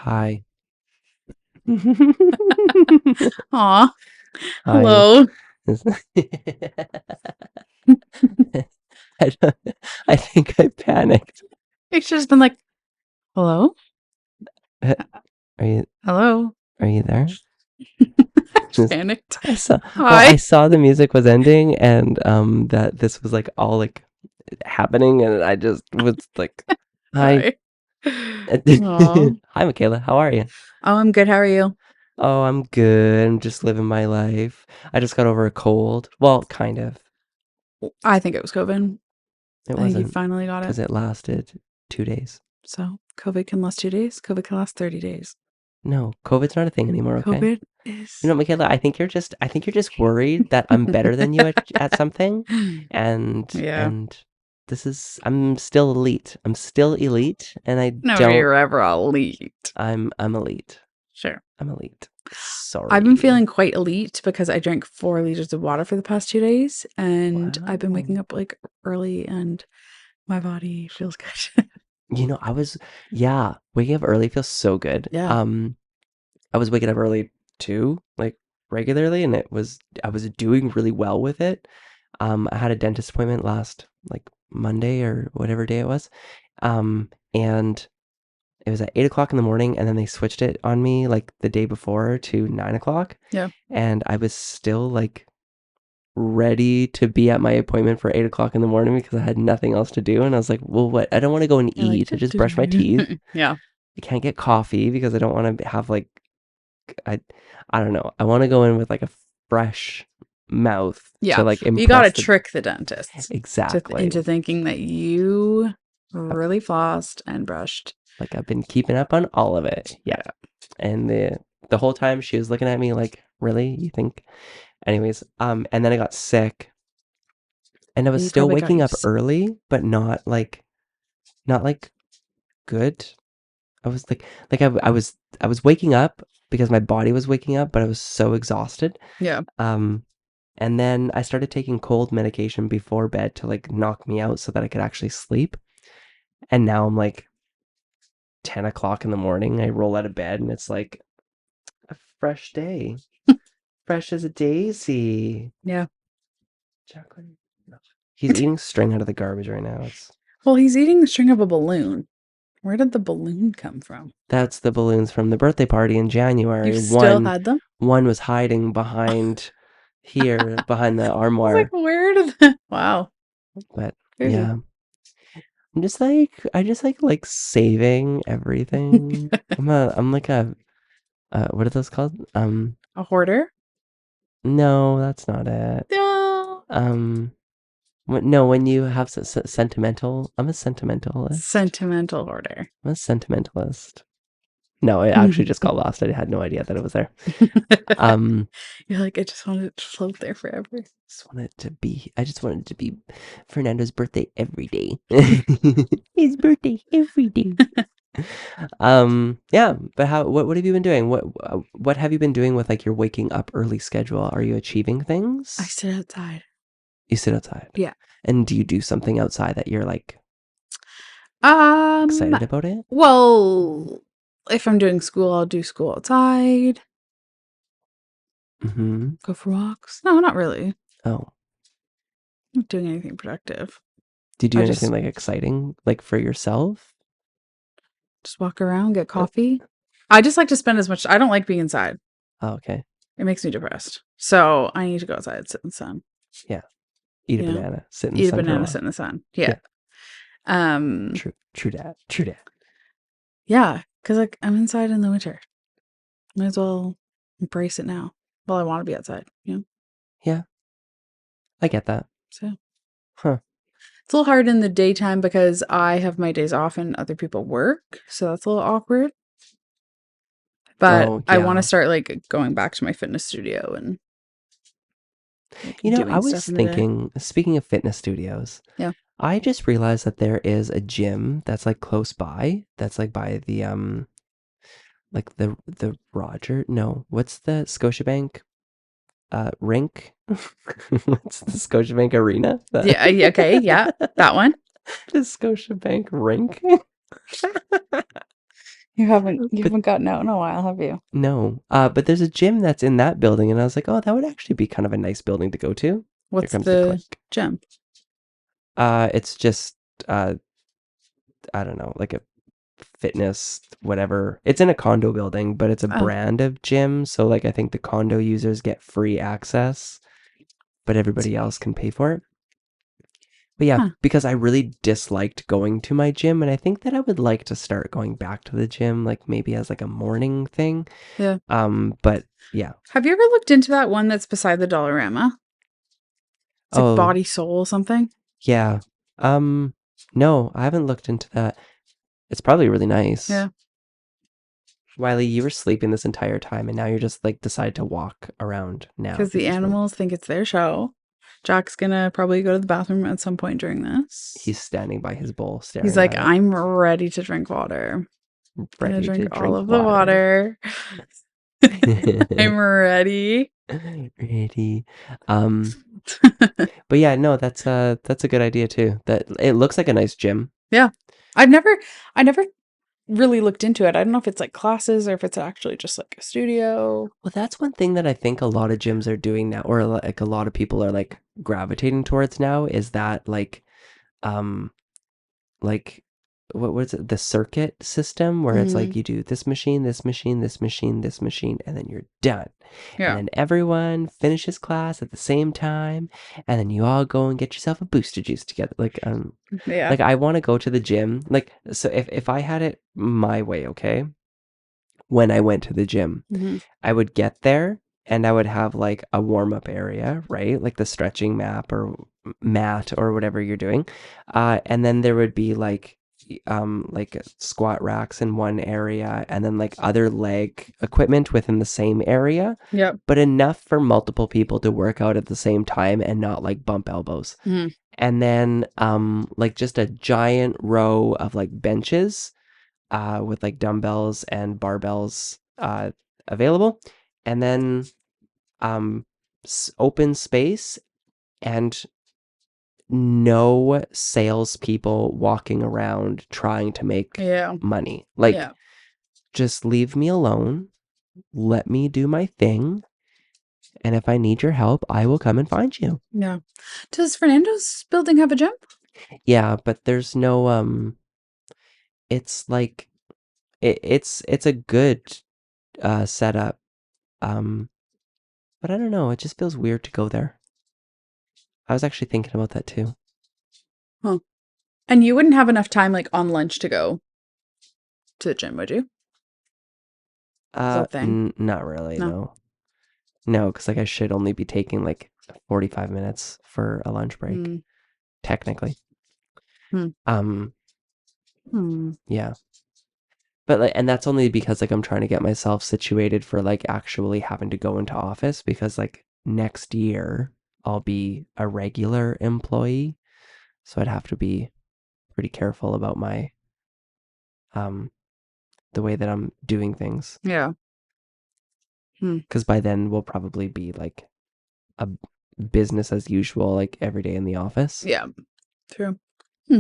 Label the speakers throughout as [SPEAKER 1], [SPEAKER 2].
[SPEAKER 1] Hi.
[SPEAKER 2] Aw.
[SPEAKER 1] Hi.
[SPEAKER 2] Hello.
[SPEAKER 1] I think I panicked.
[SPEAKER 2] It's just been like, hello?
[SPEAKER 1] Are you
[SPEAKER 2] Hello?
[SPEAKER 1] there?
[SPEAKER 2] Just panicked.
[SPEAKER 1] I
[SPEAKER 2] Hi.
[SPEAKER 1] saw the music was ending and that this was like all like happening and I just was like, hi.
[SPEAKER 2] Hi. Aw.
[SPEAKER 1] Hi Michaela, how are you?
[SPEAKER 2] Oh, I'm good. How are you?
[SPEAKER 1] Oh, I'm good. I'm just living my life. I just got over a cold. Well, kind of.
[SPEAKER 2] I think it was COVID.
[SPEAKER 1] It
[SPEAKER 2] I think you
[SPEAKER 1] wasn't
[SPEAKER 2] finally got
[SPEAKER 1] because
[SPEAKER 2] it.
[SPEAKER 1] it lasted 2 days.
[SPEAKER 2] So COVID can last 2 days. COVID can last 30 days.
[SPEAKER 1] No, COVID's not a thing anymore, okay?
[SPEAKER 2] COVID is.
[SPEAKER 1] You know, Michaela, I think you're just worried that I'm better than you at something, and
[SPEAKER 2] Yeah.
[SPEAKER 1] I'm still elite. I'm still elite, and I
[SPEAKER 2] No,
[SPEAKER 1] don't.
[SPEAKER 2] you're ever elite.
[SPEAKER 1] I'm elite.
[SPEAKER 2] Sure.
[SPEAKER 1] I'm elite. Sorry.
[SPEAKER 2] I've been feeling quite elite because I drank 4 liters of water for the past 2 days, and I've been waking
[SPEAKER 1] Wow.
[SPEAKER 2] up like early, and my body feels good.
[SPEAKER 1] You know, waking up early feels so good.
[SPEAKER 2] Yeah.
[SPEAKER 1] I was waking up early too, like regularly, and I was doing really well with it. I had a dentist appointment last like Monday or whatever day it was. And it was at 8 o'clock in the morning, and then they switched it on me like the day before to 9 o'clock.
[SPEAKER 2] Yeah.
[SPEAKER 1] And I was still like ready to be at my appointment for 8 o'clock in the morning because I had nothing else to do. And I was like, well, what? I don't want to go and
[SPEAKER 2] You're like,
[SPEAKER 1] eat. I just brush my teeth.
[SPEAKER 2] Yeah.
[SPEAKER 1] I can't get coffee because I don't want to have like, I, I don't know. I want to go in with like a fresh mouth
[SPEAKER 2] Yeah.
[SPEAKER 1] to like
[SPEAKER 2] You got to
[SPEAKER 1] impress the
[SPEAKER 2] trick the dentist
[SPEAKER 1] exactly.
[SPEAKER 2] into thinking that you really flossed and brushed.
[SPEAKER 1] Like I've been keeping up on all of it. Yeah. And the whole time she was looking at me like, really? You think? Anyways, and then I got sick. And I was
[SPEAKER 2] You
[SPEAKER 1] still
[SPEAKER 2] probably got
[SPEAKER 1] waking
[SPEAKER 2] you
[SPEAKER 1] up early, but not like good. I was I was waking up because my body was waking up, but I was so exhausted.
[SPEAKER 2] Yeah.
[SPEAKER 1] And then I started taking cold medication before bed to like knock me out so that I could actually sleep. And now I'm like 10 o'clock in the morning. I roll out of bed and it's like a fresh day. Fresh as a daisy.
[SPEAKER 2] Yeah.
[SPEAKER 1] Chocolate. He's eating string out of the garbage right now.
[SPEAKER 2] Well, he's eating the string of a balloon. Where did the balloon come from?
[SPEAKER 1] That's the balloons from the birthday party in January.
[SPEAKER 2] You still had them?
[SPEAKER 1] One was hiding behind here, behind the
[SPEAKER 2] I was
[SPEAKER 1] armoire.
[SPEAKER 2] like, where did the... Wow.
[SPEAKER 1] But
[SPEAKER 2] Crazy.
[SPEAKER 1] yeah. I just like saving everything. I'm like what are those called?
[SPEAKER 2] A hoarder?
[SPEAKER 1] No, that's not it.
[SPEAKER 2] No.
[SPEAKER 1] When you have sentimental, I'm a sentimentalist.
[SPEAKER 2] Sentimental hoarder.
[SPEAKER 1] I'm a sentimentalist. No, it actually just got lost. I had no idea that it was there.
[SPEAKER 2] You're like, I just wanted it to float there forever.
[SPEAKER 1] I just wanted it to be Fernando's birthday every day. His birthday every day. Yeah, but what have you been doing? What have you been doing with like your waking up early schedule? Are you achieving things?
[SPEAKER 2] I sit outside.
[SPEAKER 1] You sit outside.
[SPEAKER 2] Yeah.
[SPEAKER 1] And do you do something outside that you're like excited about it?
[SPEAKER 2] Well, if I'm doing school, I'll do school outside.
[SPEAKER 1] Mm-hmm.
[SPEAKER 2] Go for walks. No, not really.
[SPEAKER 1] Oh.
[SPEAKER 2] I'm not doing anything productive.
[SPEAKER 1] Do you do anything like exciting, like for yourself?
[SPEAKER 2] Just walk around, get coffee. I just like to spend as much. I don't like being inside.
[SPEAKER 1] Oh, okay.
[SPEAKER 2] It makes me depressed. So I need to go outside, sit in the sun.
[SPEAKER 1] Yeah. Eat a banana, sit in the sun.
[SPEAKER 2] Eat a banana, sit in the sun. Yeah.
[SPEAKER 1] True that. True that.
[SPEAKER 2] Yeah, because like I'm inside in the winter. Might as well embrace it now. Well, I want to be outside, you know?
[SPEAKER 1] Yeah. I get that.
[SPEAKER 2] So.
[SPEAKER 1] Huh.
[SPEAKER 2] It's a little hard in the daytime because I have my days off and other people work. So that's a little awkward. But I want to start like going back to my fitness studio and
[SPEAKER 1] I was thinking, speaking of fitness studios,
[SPEAKER 2] yeah,
[SPEAKER 1] I just realized that there is a gym that's like close by. That's like by the like the what's the Scotiabank rink? What's the Scotiabank arena?
[SPEAKER 2] Yeah, okay, yeah, that one.
[SPEAKER 1] The Scotiabank rink.
[SPEAKER 2] You
[SPEAKER 1] But
[SPEAKER 2] haven't gotten out in a while, have you?
[SPEAKER 1] no. But there's a gym that's in that building, and I was like, oh, that would actually be kind of a nice building to go to. Here
[SPEAKER 2] What's
[SPEAKER 1] comes the
[SPEAKER 2] the
[SPEAKER 1] click.
[SPEAKER 2] gym?
[SPEAKER 1] It's just uh, I don't know, like a fitness whatever. It's in a condo building, but it's a
[SPEAKER 2] Oh,
[SPEAKER 1] brand of gym, so like I think the condo users get free access, but everybody else can pay for it. But yeah,
[SPEAKER 2] huh.
[SPEAKER 1] because I really disliked going to my gym, and I think that I would like to start going back to the gym, like maybe as like a morning thing.
[SPEAKER 2] Yeah.
[SPEAKER 1] But yeah.
[SPEAKER 2] Have you ever looked into that one that's beside the Dollarama? It's like
[SPEAKER 1] Oh,
[SPEAKER 2] Body Soul something.
[SPEAKER 1] yeah. Um, no, I haven't looked into that. It's probably really nice.
[SPEAKER 2] Yeah.
[SPEAKER 1] Wiley, you were sleeping this entire time, and now you're just like decide to walk around now
[SPEAKER 2] Because the
[SPEAKER 1] because we're
[SPEAKER 2] animals think it's their show. Jack's gonna probably go to the bathroom at some point during this.
[SPEAKER 1] he's standing by his bowl
[SPEAKER 2] He's
[SPEAKER 1] staring
[SPEAKER 2] like,
[SPEAKER 1] at it,
[SPEAKER 2] I'm ready to drink water. Gonna
[SPEAKER 1] ready
[SPEAKER 2] drink
[SPEAKER 1] to
[SPEAKER 2] all
[SPEAKER 1] drink
[SPEAKER 2] of the
[SPEAKER 1] water.
[SPEAKER 2] water. I'm ready.
[SPEAKER 1] Ready. But yeah, no, that's a good idea too. That it looks like a nice gym.
[SPEAKER 2] Yeah. I never really looked into it. I don't know if it's like classes or if it's actually just like a studio.
[SPEAKER 1] Well, that's one thing that I think a lot of gyms are doing now, or like a lot of people are like gravitating towards now, is that um, like what was it, the circuit system, where it's
[SPEAKER 2] Hmm.
[SPEAKER 1] like you do this machine, this machine, this machine, this machine, and then you're done. And
[SPEAKER 2] Yeah.
[SPEAKER 1] then everyone finishes class at the same time, and then you all go and get yourself a booster juice together.
[SPEAKER 2] Yeah.
[SPEAKER 1] Like I want to go to the gym. Like so if I had it my way, okay, when I went to the gym,
[SPEAKER 2] Hmm.
[SPEAKER 1] I would get there and I would have like a warm up area, right? Like the stretching map or mat or whatever you're doing. And then there would be like squat racks in one area and then like other leg equipment within the same area,
[SPEAKER 2] Yep.
[SPEAKER 1] but enough for multiple people to work out at the same time and not like bump elbows.
[SPEAKER 2] Hmm.
[SPEAKER 1] And then like just a giant row of like benches with like dumbbells and barbells available, and then open space and no salespeople walking around trying to make
[SPEAKER 2] Yeah.
[SPEAKER 1] money. Like,
[SPEAKER 2] Yeah.
[SPEAKER 1] just leave me alone. Let me do my thing. And if I need your help, I will come and find you.
[SPEAKER 2] Yeah. Does Fernando's building have a gym?
[SPEAKER 1] Yeah, but there's no it's like it's a good setup. Um but I don't know, it just feels weird to go there. I was actually thinking about that too.
[SPEAKER 2] Huh. And you wouldn't have enough time like on lunch to go to the gym, would you? Is that a thing?
[SPEAKER 1] Not really,
[SPEAKER 2] No.
[SPEAKER 1] no. No, because like I should only be taking like 45 minutes for a lunch break,
[SPEAKER 2] Hmm.
[SPEAKER 1] technically.
[SPEAKER 2] Hmm.
[SPEAKER 1] Um,
[SPEAKER 2] Hmm.
[SPEAKER 1] yeah. But like, and that's only because like I'm trying to get myself situated for like actually having to go into office because like next year I'll be a regular employee. So I'd have to be pretty careful about my um the way that I'm doing things.
[SPEAKER 2] Yeah. Hmm.
[SPEAKER 1] Because by then we'll probably be like a business as usual, like every day in the office.
[SPEAKER 2] Yeah. True. Hmm.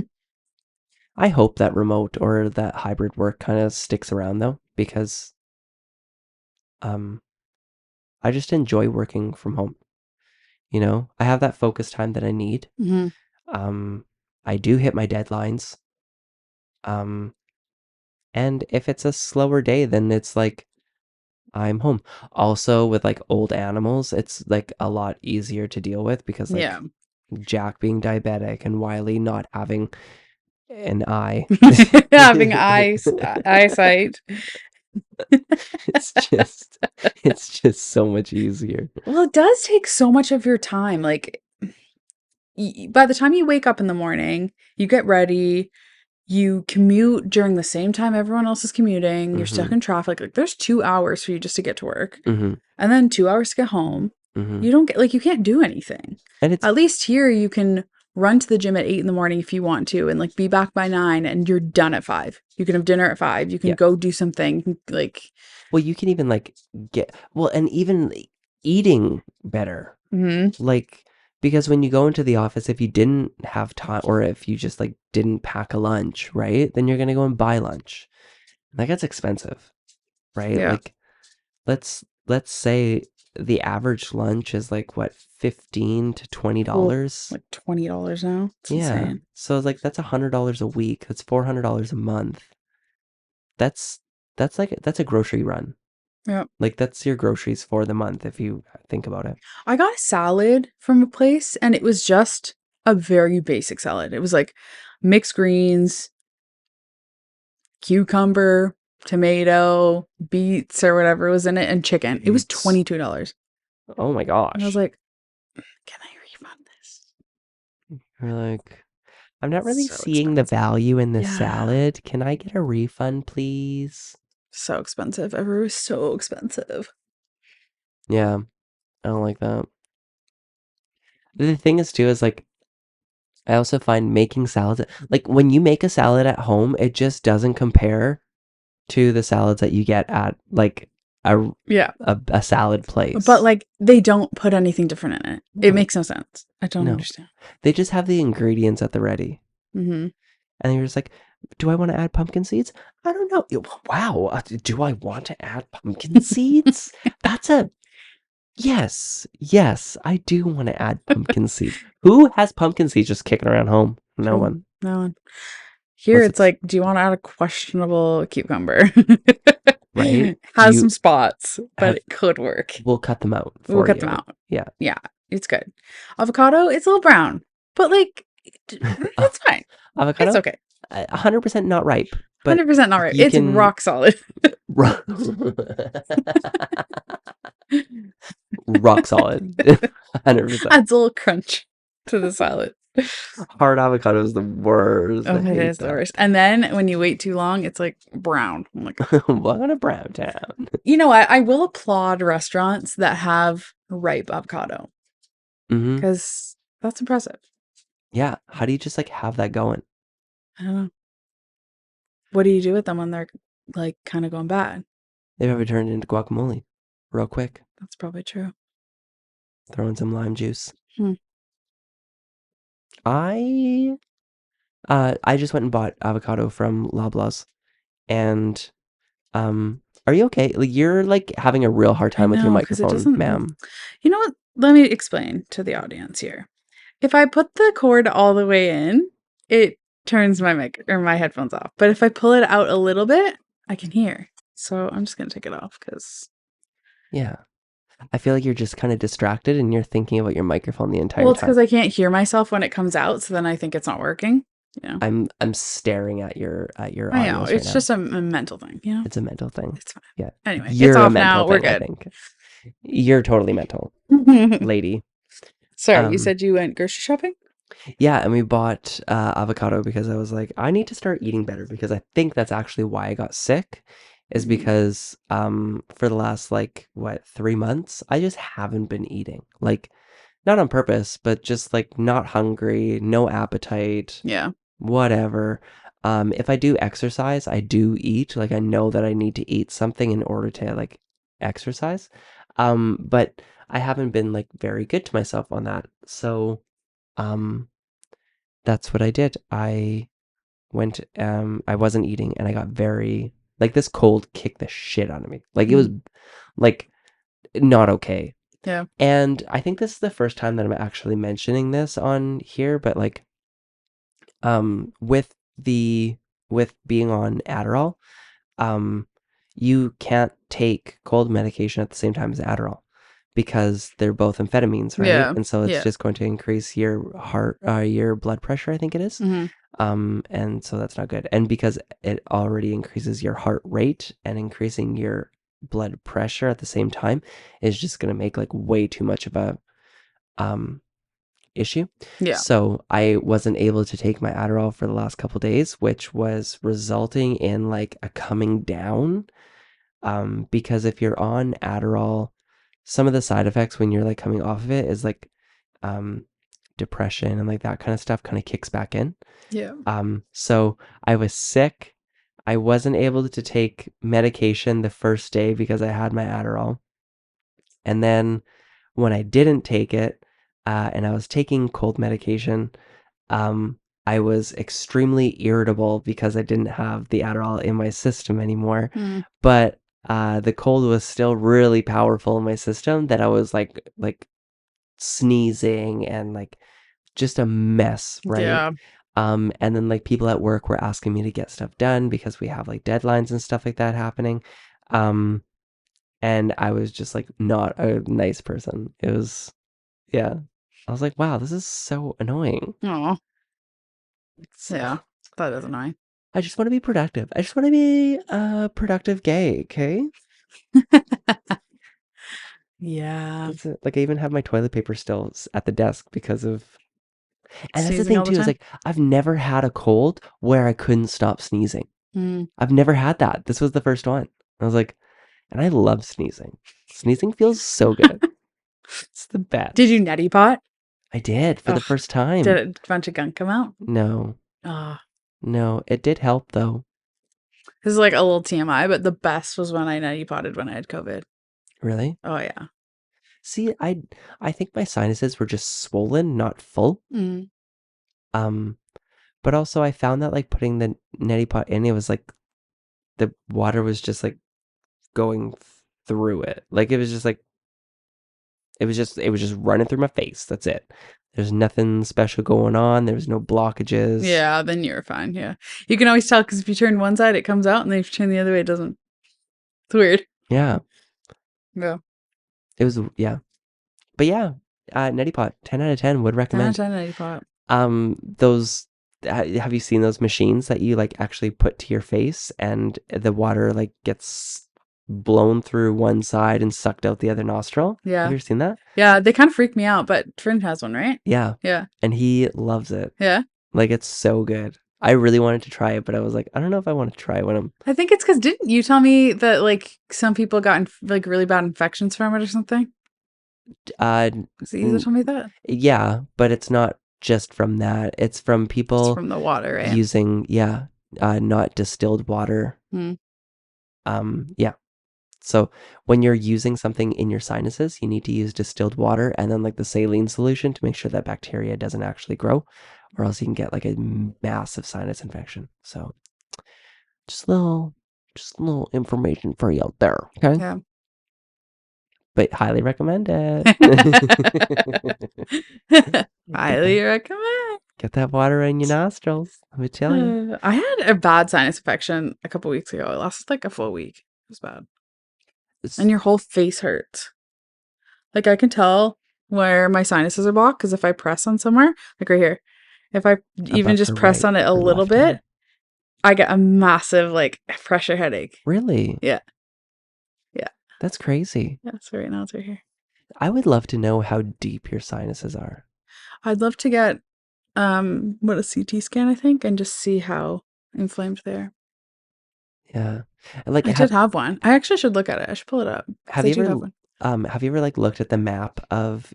[SPEAKER 1] I hope that remote or that hybrid work kind of sticks around though, because um, I just enjoy working from home. You know, I have that focus time that I need.
[SPEAKER 2] Hmm.
[SPEAKER 1] Um, I do hit my deadlines. Um, and if it's a slower day, then it's like I'm home. Also, with like old animals, it's like a lot easier to deal with because
[SPEAKER 2] Yeah.
[SPEAKER 1] like Jack being diabetic and Wiley not having an eye.
[SPEAKER 2] Having eyesight.
[SPEAKER 1] It's just it's just so much easier.
[SPEAKER 2] Well, it does take so much of your time. Like by the time you wake up in the morning, you get ready, you commute during the same time everyone else is commuting, you're stuck
[SPEAKER 1] Mhm.
[SPEAKER 2] in traffic. Like there's 2 hours for you just to get to work,
[SPEAKER 1] Mhm.
[SPEAKER 2] and then 2 hours to get home.
[SPEAKER 1] Mhm.
[SPEAKER 2] You don't get like you can't do anything.
[SPEAKER 1] And it's
[SPEAKER 2] At least here you can run to the gym at 8 in the morning if you want to and like be back by 9 and you're done at 5. You can have dinner at 5. You can
[SPEAKER 1] yeah.
[SPEAKER 2] go do something like
[SPEAKER 1] Well, you can even like get well and even eating better.
[SPEAKER 2] mhm.
[SPEAKER 1] Like because when you go into the office if you didn't have time or if you just like didn't pack a lunch, right? Then you're going to go and buy lunch. That gets expensive, right?
[SPEAKER 2] Yeah.
[SPEAKER 1] Like let's say the average lunch is like what, 15 to
[SPEAKER 2] Well,
[SPEAKER 1] $20.
[SPEAKER 2] like $20 now. It's
[SPEAKER 1] Yeah.
[SPEAKER 2] insane.
[SPEAKER 1] So it's like that's $100 a week. That's $400 a month. That's that's a grocery run.
[SPEAKER 2] Yeah.
[SPEAKER 1] Like that's your groceries for the month if you think about it.
[SPEAKER 2] I got a salad from a place and it was just a very basic salad. It was like mixed greens, cucumber, tomato, beets or whatever was in it, and chicken. It was
[SPEAKER 1] Beets.
[SPEAKER 2] $22.
[SPEAKER 1] Oh my
[SPEAKER 2] And I was
[SPEAKER 1] gosh.
[SPEAKER 2] like, can I refund this?
[SPEAKER 1] You're like, I'm not really
[SPEAKER 2] So
[SPEAKER 1] seeing the
[SPEAKER 2] expensive.
[SPEAKER 1] value in this
[SPEAKER 2] Yeah.
[SPEAKER 1] salad. Can I get a refund, please?
[SPEAKER 2] So expensive. Everywhere was so expensive.
[SPEAKER 1] Yeah, I don't like that. The thing is too is like I also find making salads like when you make a salad at home, it just doesn't compare to the salads that you get at like a
[SPEAKER 2] Yeah.
[SPEAKER 1] a salad
[SPEAKER 2] But
[SPEAKER 1] place.
[SPEAKER 2] like they don't put anything different in it. It
[SPEAKER 1] No,
[SPEAKER 2] makes no sense. I don't
[SPEAKER 1] no.
[SPEAKER 2] understand.
[SPEAKER 1] They just have the ingredients at the ready.
[SPEAKER 2] Mm-hmm.
[SPEAKER 1] And you're just like, do I want to add pumpkin seeds? I don't know. Wow. Do I want to add pumpkin seeds? That's a yes. Yes, I do want to add pumpkin seeds. Who has pumpkin seeds just kicking around home? No
[SPEAKER 2] True.
[SPEAKER 1] one.
[SPEAKER 2] No one. Here
[SPEAKER 1] Unless
[SPEAKER 2] it's
[SPEAKER 1] it's
[SPEAKER 2] like, do you want to add a questionable cucumber?
[SPEAKER 1] right. Do
[SPEAKER 2] Has
[SPEAKER 1] you
[SPEAKER 2] some spots, but
[SPEAKER 1] have,
[SPEAKER 2] it could work.
[SPEAKER 1] we'll cut them out
[SPEAKER 2] We'll
[SPEAKER 1] for
[SPEAKER 2] cut them
[SPEAKER 1] you.
[SPEAKER 2] out.
[SPEAKER 1] Yeah.
[SPEAKER 2] Yeah, it's good. Avocado, it's a little brown, but like, it's fine. It's
[SPEAKER 1] Avocado,
[SPEAKER 2] okay.
[SPEAKER 1] 100% not ripe, but
[SPEAKER 2] 100% not right.
[SPEAKER 1] you
[SPEAKER 2] It's
[SPEAKER 1] can
[SPEAKER 2] rock solid.
[SPEAKER 1] rock solid. 100%.
[SPEAKER 2] Adds a little crunch to the salad.
[SPEAKER 1] Hard avocado is the worst. I
[SPEAKER 2] Oh, it
[SPEAKER 1] hate
[SPEAKER 2] is the
[SPEAKER 1] that.
[SPEAKER 2] worst. And then when you wait too long, it's like brown. I'm like,
[SPEAKER 1] Welcome to Brown Town.
[SPEAKER 2] you know what? I will applaud restaurants that have ripe avocado
[SPEAKER 1] Hmm.
[SPEAKER 2] because that's impressive.
[SPEAKER 1] Yeah. How do you just like have that going?
[SPEAKER 2] I don't know. What do you do with them when they're like kind of going bad?
[SPEAKER 1] They probably turned it into guacamole real quick.
[SPEAKER 2] That's probably true.
[SPEAKER 1] Throw in some lime juice.
[SPEAKER 2] Hmm.
[SPEAKER 1] I I just went and bought avocado from Loblaws and are you okay? Like you're like having a real hard
[SPEAKER 2] I
[SPEAKER 1] time with your
[SPEAKER 2] know because it
[SPEAKER 1] microphone,
[SPEAKER 2] doesn't.
[SPEAKER 1] ma'am.
[SPEAKER 2] You know what? Let me explain to the audience here. If I put the cord all the way in, it turns my mic or my headphones off. But if I pull it out a little bit, I can hear. So I'm just gonna take it off because
[SPEAKER 1] Yeah. I feel like you're just kind of distracted and you're thinking about your microphone the
[SPEAKER 2] well,
[SPEAKER 1] entire
[SPEAKER 2] it's because
[SPEAKER 1] time.
[SPEAKER 2] I can't hear myself when it comes out. So then I think it's not working. You know,
[SPEAKER 1] I'm staring at your
[SPEAKER 2] I know
[SPEAKER 1] audios right
[SPEAKER 2] it's
[SPEAKER 1] now.
[SPEAKER 2] just a mental thing. You know,
[SPEAKER 1] It's a mental thing.
[SPEAKER 2] it's fine.
[SPEAKER 1] Yeah.
[SPEAKER 2] Anyway, it's
[SPEAKER 1] You're a
[SPEAKER 2] off
[SPEAKER 1] mental
[SPEAKER 2] now. We're
[SPEAKER 1] thing, I
[SPEAKER 2] good.
[SPEAKER 1] think. You're totally mental, lady.
[SPEAKER 2] Sorry, you
[SPEAKER 1] Um,
[SPEAKER 2] said you went grocery shopping?
[SPEAKER 1] yeah, and we bought avocado because I was like, I need to start eating better because I think that's actually why I got sick, is
[SPEAKER 2] Mm,
[SPEAKER 1] because for the last like what 3 months I just haven't been eating like not on purpose, but just like not hungry, no appetite,
[SPEAKER 2] yeah,
[SPEAKER 1] whatever. If I do exercise, I do eat. Like I know that I need to eat something in order to like exercise. But I haven't been like very good to myself on that. So, um, that's what I did. I wasn't eating and I got very like this cold kicked the shit out of me. Like it was
[SPEAKER 2] mm,
[SPEAKER 1] like not okay.
[SPEAKER 2] yeah,
[SPEAKER 1] And I think this is the first time that I'm actually mentioning this on here, but like with the with being on Adderall, um, you can't take cold medication at the same time as Adderall because they're both amphetamines, right?
[SPEAKER 2] yeah,
[SPEAKER 1] And so it's
[SPEAKER 2] yeah.
[SPEAKER 1] just going to increase your blood pressure, I think it is.
[SPEAKER 2] Hmm.
[SPEAKER 1] And so that's not good. And because it already increases your heart rate and increasing your blood pressure at the same time is just going to make like way too much of a um issue.
[SPEAKER 2] Yeah,
[SPEAKER 1] So I wasn't able to take my Adderall for the last couple days, which was resulting in like a coming down. Because if you're on Adderall, some of the side effects when you're like coming off of it is like um, depression and like that kind of stuff kind of kicks back in.
[SPEAKER 2] yeah,
[SPEAKER 1] So I was sick. I wasn't able to take medication the first day because I had my Adderall. And then when I didn't take it, and I was taking cold medication, I was extremely irritable because I didn't have the Adderall in my system anymore.
[SPEAKER 2] Mm.
[SPEAKER 1] But the cold was still really powerful in my system that I was like sneezing and like just a mess, right?
[SPEAKER 2] Yeah.
[SPEAKER 1] And then like people at work were asking me to get stuff done because we have like deadlines and stuff like that happening. Um, and I was just like not a nice person. It was, yeah. I was like, wow, this is so annoying.
[SPEAKER 2] Oh,
[SPEAKER 1] It's,
[SPEAKER 2] yeah. That is annoying.
[SPEAKER 1] I just want to be productive. I just want to be a productive gay, okay?
[SPEAKER 2] Yeah.
[SPEAKER 1] That's it. Like I even have my toilet paper still at the desk because of, and that's the
[SPEAKER 2] Sneezing
[SPEAKER 1] thing
[SPEAKER 2] all the
[SPEAKER 1] too, is
[SPEAKER 2] time.
[SPEAKER 1] like I've never had a cold where I couldn't stop sneezing.
[SPEAKER 2] Mm.
[SPEAKER 1] I've never had that. This was the first one. I was like, and I love sneezing. Sneezing feels so good. It's the
[SPEAKER 2] Did you
[SPEAKER 1] best.
[SPEAKER 2] neti pot?
[SPEAKER 1] I did for the
[SPEAKER 2] Ugh.
[SPEAKER 1] first
[SPEAKER 2] Did
[SPEAKER 1] time.
[SPEAKER 2] a bunch of gunk come out?
[SPEAKER 1] No,
[SPEAKER 2] Oh,
[SPEAKER 1] no, it did help though.
[SPEAKER 2] this is like a little TMI, but the best was when I neti potted when I had COVID.
[SPEAKER 1] Really?
[SPEAKER 2] Oh yeah.
[SPEAKER 1] See, I think my sinuses were just swollen, not full.
[SPEAKER 2] Mm.
[SPEAKER 1] Um, but also I found that like putting the neti pot in, it was like the water was just like going through it. Like it was just running through my face. That's it. There's nothing special going on. There was no blockages.
[SPEAKER 2] Yeah, then you're fine. Yeah. You can always tell because if you turn one side, it comes out, and then if you turn the other way, it doesn't. It's weird.
[SPEAKER 1] Yeah.
[SPEAKER 2] Yeah.
[SPEAKER 1] It was yeah. But yeah, neti pot, 10 out of 10 would
[SPEAKER 2] 10 out of
[SPEAKER 1] recommend.
[SPEAKER 2] 10 neti pot.
[SPEAKER 1] Those have you seen those machines that you like actually put to your face and the water like gets blown through one side and sucked out the other nostril? Have
[SPEAKER 2] Yeah.
[SPEAKER 1] you ever seen that?
[SPEAKER 2] Yeah. They kind of freak me out, but Trin has one, right?
[SPEAKER 1] Yeah.
[SPEAKER 2] Yeah.
[SPEAKER 1] And he loves it.
[SPEAKER 2] Yeah.
[SPEAKER 1] Like it's so good. I really wanted to try it, but I was like, I don't know if I want to try it when I'm
[SPEAKER 2] I think it's because didn't you tell me that like some people got like really bad infections from it or something?
[SPEAKER 1] uh
[SPEAKER 2] Is it you that told me that?
[SPEAKER 1] yeah, but it's not just from that. It's from
[SPEAKER 2] It's
[SPEAKER 1] people
[SPEAKER 2] from the water, right?
[SPEAKER 1] using not distilled water.
[SPEAKER 2] Hmm.
[SPEAKER 1] Yeah. So when you're using something in your sinuses, you need to use distilled water and then like the saline solution to make sure that bacteria doesn't actually grow, or else you can get like a massive sinus infection. So just a little information for you out there. Okay.
[SPEAKER 2] Yeah.
[SPEAKER 1] But highly recommend it. get
[SPEAKER 2] Highly
[SPEAKER 1] that
[SPEAKER 2] recommend.
[SPEAKER 1] get that water in your nostrils. Let me tell you.
[SPEAKER 2] I had a bad sinus infection a couple weeks ago. It lasted like a full week. It was bad.
[SPEAKER 1] It's
[SPEAKER 2] And your whole face hurts. Like I can tell where my sinuses are blocked because if I press on somewhere, like right here, if I even
[SPEAKER 1] above
[SPEAKER 2] just
[SPEAKER 1] her
[SPEAKER 2] press
[SPEAKER 1] right
[SPEAKER 2] on it a
[SPEAKER 1] or
[SPEAKER 2] little
[SPEAKER 1] left
[SPEAKER 2] bit,
[SPEAKER 1] eye.
[SPEAKER 2] I get a massive like pressure headache.
[SPEAKER 1] Really?
[SPEAKER 2] Yeah. Yeah.
[SPEAKER 1] That's crazy.
[SPEAKER 2] Yeah. So right now it's right here.
[SPEAKER 1] I would love to know how deep your sinuses are.
[SPEAKER 2] I'd love to get what a CT scan, I think, and just see how inflamed they are.
[SPEAKER 1] Yeah. And like
[SPEAKER 2] I did have one. I actually should look at it. I should pull it up because
[SPEAKER 1] have
[SPEAKER 2] I
[SPEAKER 1] you
[SPEAKER 2] do
[SPEAKER 1] ever
[SPEAKER 2] have one.
[SPEAKER 1] like looked at the map of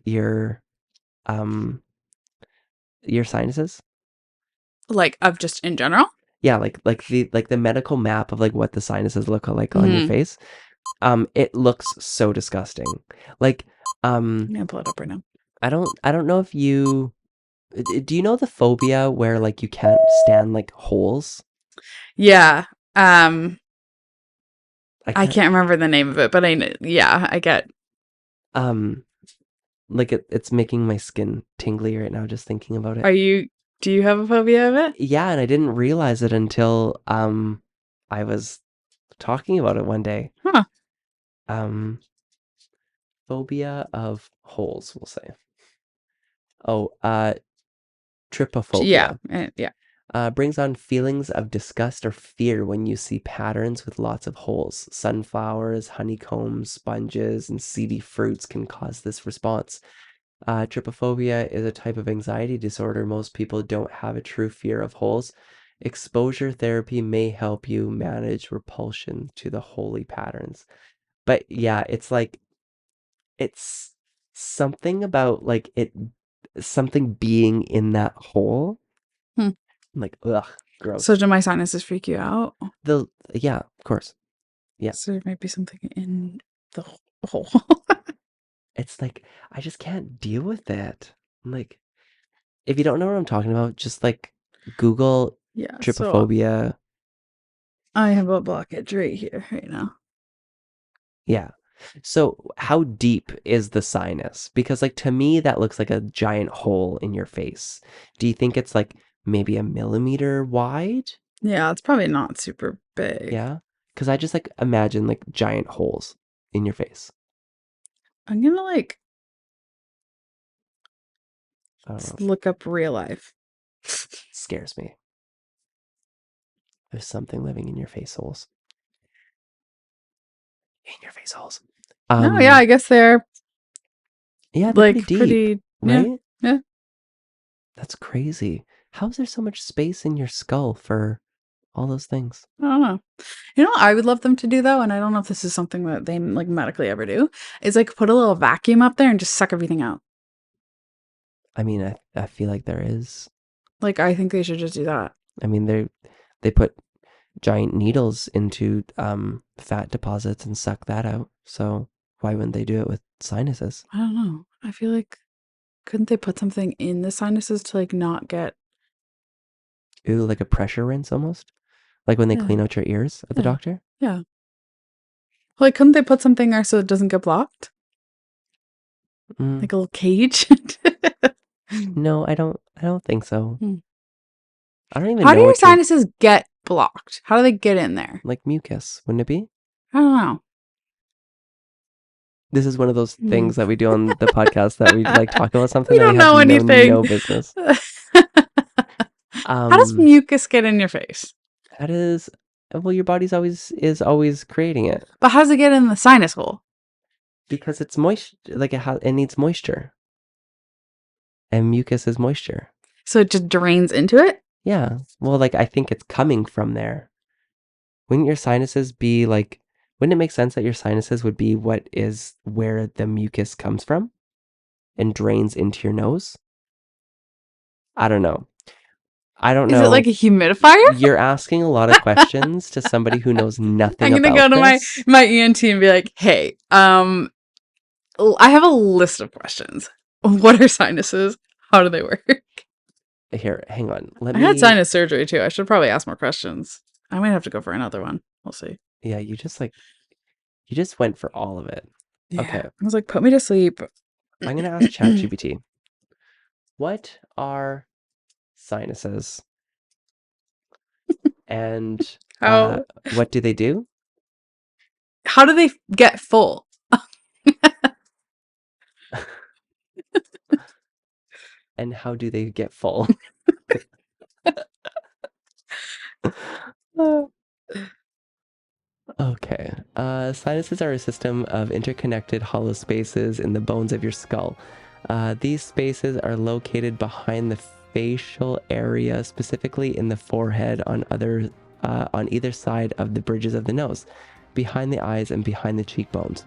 [SPEAKER 1] um your sinuses?
[SPEAKER 2] Like of just in general.
[SPEAKER 1] Yeah, like the medical map of like what the sinuses look like on your
[SPEAKER 2] Mm-hmm.
[SPEAKER 1] face. It looks so disgusting. Like
[SPEAKER 2] I'm gonna pull it up right now.
[SPEAKER 1] I don't know if you do you know the phobia where like you can't stand like holes?
[SPEAKER 2] Yeah. Um,
[SPEAKER 1] I
[SPEAKER 2] I
[SPEAKER 1] can't
[SPEAKER 2] can't remember the name of it, but I know. Yeah, I get.
[SPEAKER 1] um like it's making my skin tingly right now just thinking about it.
[SPEAKER 2] Are you? Do you have a phobia of it?
[SPEAKER 1] Yeah, and I didn't realize it until I was talking about it one day.
[SPEAKER 2] Huh.
[SPEAKER 1] Um phobia of holes, we'll say. Oh,
[SPEAKER 2] Yeah.
[SPEAKER 1] trypophobia.
[SPEAKER 2] Yeah.
[SPEAKER 1] Brings on feelings of disgust or fear when you see patterns with lots of holes. Sunflowers, honeycombs, sponges, and seedy fruits can cause this response. Trypophobia is a type of anxiety disorder. Most people don't have a true fear of holes. Exposure therapy may help you manage repulsion to the holy patterns. But yeah, it's something about like something being in that hole.
[SPEAKER 2] Hmm.
[SPEAKER 1] I'm like, ugh,
[SPEAKER 2] So
[SPEAKER 1] gross.
[SPEAKER 2] do my sinuses freak you out?
[SPEAKER 1] Yeah, of course. Yeah.
[SPEAKER 2] So there might be something in the hole.
[SPEAKER 1] It's like I just can't deal with that. I'm like, if you don't know what I'm talking about, just like Google
[SPEAKER 2] Yeah, so
[SPEAKER 1] trypophobia.
[SPEAKER 2] I have a blockage right here, right now.
[SPEAKER 1] Yeah. So how deep is the sinus? Because like to me that looks like a giant hole in your face. Do you think it's like maybe a millimeter wide?
[SPEAKER 2] Yeah, it's probably not super big.
[SPEAKER 1] Yeah. Because I just like imagine like giant holes in your face.
[SPEAKER 2] I'm gonna like
[SPEAKER 1] I don't know.
[SPEAKER 2] look up real life.
[SPEAKER 1] Scares me. There's something living in your face holes. In your face holes.
[SPEAKER 2] No, yeah, I guess they're
[SPEAKER 1] Yeah, they're pretty
[SPEAKER 2] like
[SPEAKER 1] deep,
[SPEAKER 2] pretty. Yeah,
[SPEAKER 1] right?
[SPEAKER 2] yeah.
[SPEAKER 1] That's crazy. How is there so much space in your skull for all those things?
[SPEAKER 2] I don't know. You know what I would love them to do though, and I don't know if this is something that they like medically ever do, is like put a little vacuum up there and just suck everything out.
[SPEAKER 1] I mean, I feel like there is.
[SPEAKER 2] Like I think they should just do that.
[SPEAKER 1] I mean, they put giant needles into fat deposits and suck that out. So why wouldn't they do it with sinuses?
[SPEAKER 2] I don't know. I feel like couldn't they put something in the sinuses to like not get
[SPEAKER 1] Ooh, like a pressure rinse almost, like when they
[SPEAKER 2] yeah,
[SPEAKER 1] clean out your ears at the
[SPEAKER 2] yeah,
[SPEAKER 1] doctor.
[SPEAKER 2] yeah. Like couldn't they put something there so it doesn't get blocked?
[SPEAKER 1] Mm,
[SPEAKER 2] Like a little cage?
[SPEAKER 1] no, I don't. I don't think so.
[SPEAKER 2] Hmm.
[SPEAKER 1] I don't even
[SPEAKER 2] How do
[SPEAKER 1] know
[SPEAKER 2] your
[SPEAKER 1] what you're
[SPEAKER 2] sinuses get blocked? How do they get in there?
[SPEAKER 1] like mucus, wouldn't it be?
[SPEAKER 2] I don't know.
[SPEAKER 1] This is one of those
[SPEAKER 2] Hmm.
[SPEAKER 1] things that we do on the podcast that we like talk about something
[SPEAKER 2] We
[SPEAKER 1] that we
[SPEAKER 2] don't
[SPEAKER 1] have
[SPEAKER 2] know anything.
[SPEAKER 1] no business.
[SPEAKER 2] How does mucus get in your face?
[SPEAKER 1] That is, well, your body's always creating it
[SPEAKER 2] But how does it get in the sinus hole?
[SPEAKER 1] because it's moist. Like it needs moisture, and mucus is moisture.
[SPEAKER 2] So it just drains into it?
[SPEAKER 1] Yeah. Well, like I think it's coming from there. Wouldn't your sinuses be like? Wouldn't it make sense that your sinuses would be what is where the mucus comes from and drains into your nose? I don't know. I don't
[SPEAKER 2] Is it like
[SPEAKER 1] know.
[SPEAKER 2] a humidifier?
[SPEAKER 1] You're asking a lot of questions to somebody who knows nothing
[SPEAKER 2] I'm gonna go
[SPEAKER 1] about
[SPEAKER 2] to
[SPEAKER 1] this.
[SPEAKER 2] my ENT and be like, hey, I have a list of questions. What are sinuses? How do they work?
[SPEAKER 1] Here, hang on. Let
[SPEAKER 2] I had
[SPEAKER 1] me.
[SPEAKER 2] sinus surgery too. I should probably ask more questions. I might have to go for another one. We'll see.
[SPEAKER 1] Yeah, you just went for all of it.
[SPEAKER 2] Yeah.
[SPEAKER 1] Okay,
[SPEAKER 2] I was like, put me to sleep.
[SPEAKER 1] I'm gonna ask ChatGPT. What are sinuses and
[SPEAKER 2] how
[SPEAKER 1] what do they do?
[SPEAKER 2] how do they get full?
[SPEAKER 1] And how do they get full? Okay. Sinuses are a system of interconnected hollow spaces in the bones of your skull. These spaces are located behind the facial area, specifically in the forehead on either side of the bridges of the nose, behind the eyes and behind the cheekbones.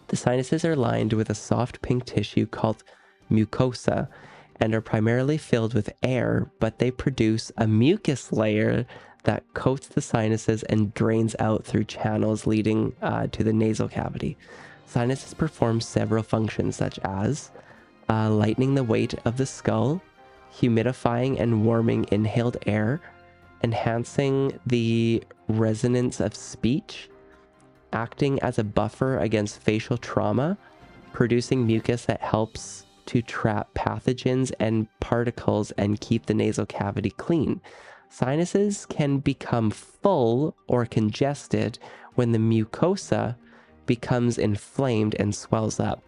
[SPEAKER 1] The sinuses are lined with a soft pink tissue called mucosa and are primarily filled with air, but they produce a mucus layer that coats the sinuses and drains out through channels leading to the nasal cavity. Sinuses perform several functions, such as lightening the weight of the skull, humidifying and warming inhaled air, enhancing the resonance of speech, acting as a buffer against facial trauma, producing mucus that helps to trap pathogens and particles and keep the nasal cavity clean. Sinuses can become full or congested when the mucosa becomes inflamed and swells up.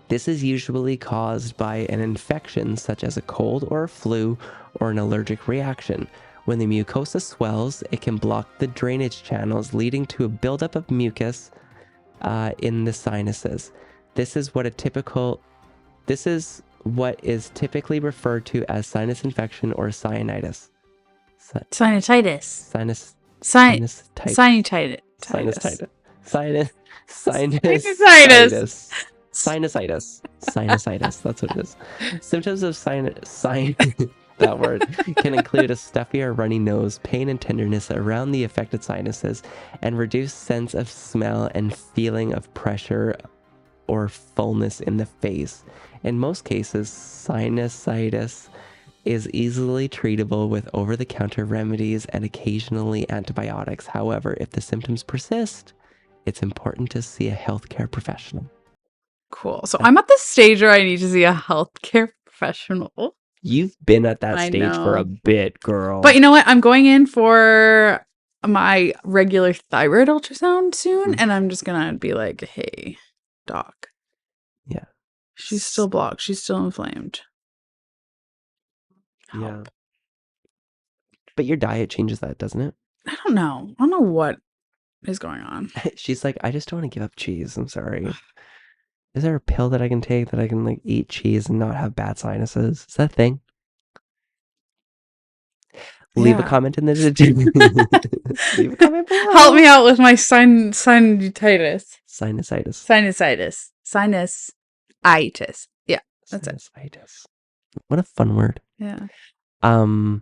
[SPEAKER 1] This is usually caused by an infection such as a cold or a flu or an allergic reaction. When the mucosa swells, it can block the drainage channels, leading to a buildup of mucus in the sinuses. This is what is typically referred to as sinus infection or sinusitis.
[SPEAKER 2] Sinusitis.
[SPEAKER 1] Sinus
[SPEAKER 2] Sin-
[SPEAKER 1] sinusitis.
[SPEAKER 2] sinusitis.
[SPEAKER 1] Sinusitis. Sinus
[SPEAKER 2] Sinusitis.
[SPEAKER 1] sinusitis. Sinusitis. Sinusitis. That's what it is. Symptoms of that word can include a stuffy or runny nose, pain and tenderness around the affected sinuses, and reduced sense of smell and feeling of pressure or fullness in the face. In most cases, sinusitis is easily treatable with over-the-counter remedies and occasionally antibiotics. However, if the symptoms persist, it's important to see a healthcare professional.
[SPEAKER 2] Cool. So I'm at the stage where I need to see a healthcare professional.
[SPEAKER 1] You've been at that
[SPEAKER 2] I
[SPEAKER 1] stage for a
[SPEAKER 2] know.
[SPEAKER 1] bit, girl.
[SPEAKER 2] But you know what? I'm going in for my regular thyroid ultrasound soon, and I'm just gonna be like, hey, doc.
[SPEAKER 1] Yeah.
[SPEAKER 2] She's still blocked. She's still inflamed. Help.
[SPEAKER 1] Yeah. But your diet changes that, doesn't it?
[SPEAKER 2] I don't know. I don't know what is going on.
[SPEAKER 1] She's like, I just don't want to give up cheese. I'm sorry. Is there a pill that I can take that I can like eat cheese and not have bad sinuses? Is that a thing? Leave a comment in the leave a comment below.
[SPEAKER 2] Help me out with my sinusitis.
[SPEAKER 1] Sinusitis.
[SPEAKER 2] Sinusitis. Yeah, that's
[SPEAKER 1] Sinusitis. What a fun word.
[SPEAKER 2] Yeah.
[SPEAKER 1] Anywho,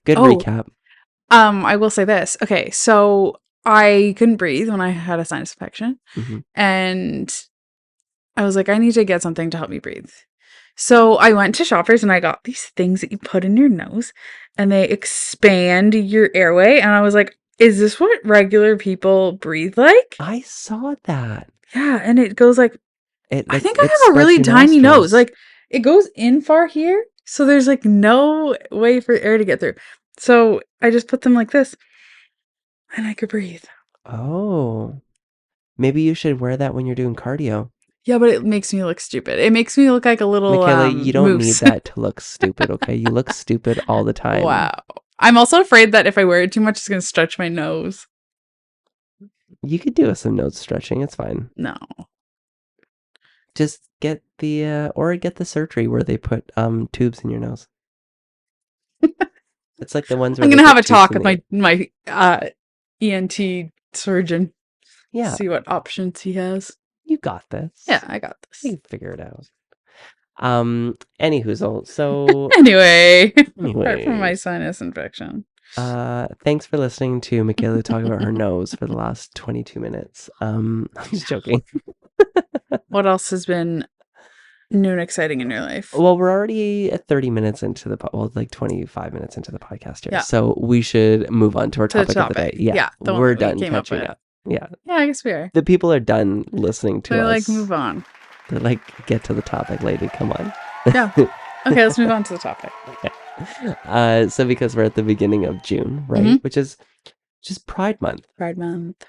[SPEAKER 1] good recap.
[SPEAKER 2] I will say this. Okay, so I couldn't breathe when I had a sinus infection, and I was like, I need to get something to help me breathe. So I went to Shoppers and I got these things that you put in your nose and they expand your airway. And I was like, is this what regular people breathe like?
[SPEAKER 1] I saw that.
[SPEAKER 2] Yeah. And it goes like, I think I have a
[SPEAKER 1] spreads
[SPEAKER 2] really
[SPEAKER 1] your
[SPEAKER 2] tiny
[SPEAKER 1] nostrils.
[SPEAKER 2] nose. Like it goes in far here. So there's like no way for air to get through. So I just put them like this and I could breathe.
[SPEAKER 1] Oh, maybe you should wear that when you're doing cardio.
[SPEAKER 2] Yeah, but it makes me look stupid. It makes me look like a little
[SPEAKER 1] Michaela, you don't
[SPEAKER 2] moose.
[SPEAKER 1] need that to look stupid, okay? You look stupid all the time.
[SPEAKER 2] Wow. I'm also afraid that if I wear it too much, it's going to stretch my nose.
[SPEAKER 1] You could do some nose stretching. It's fine.
[SPEAKER 2] No.
[SPEAKER 1] Just get the surgery where they put tubes in your nose. It's like the ones where
[SPEAKER 2] I'm going to have a talk with my ENT surgeon.
[SPEAKER 1] Yeah.
[SPEAKER 2] See what options he has.
[SPEAKER 1] You got this.
[SPEAKER 2] Yeah, I got this.
[SPEAKER 1] You can figure it out. Anywhoozle, so
[SPEAKER 2] anyway, apart from my sinus infection.
[SPEAKER 1] Thanks for listening to Michaela talk about her nose for the last 22 minutes. I'm just joking.
[SPEAKER 2] What else has been new and exciting in your life?
[SPEAKER 1] Well, we're already at 30 minutes into like 25 minutes into the podcast here.
[SPEAKER 2] Yeah.
[SPEAKER 1] So we should move on to our topic of the day. Yeah. We're done catching up. Yeah.
[SPEAKER 2] Yeah, I guess we are.
[SPEAKER 1] The people are done listening to us.
[SPEAKER 2] They're like, move on.
[SPEAKER 1] They're like, get to the topic, lady. Come on.
[SPEAKER 2] Yeah. Okay, let's move on to the topic.
[SPEAKER 1] Okay. So because we're at the beginning of June, right? Which is just Pride Month.
[SPEAKER 2] Pride Month.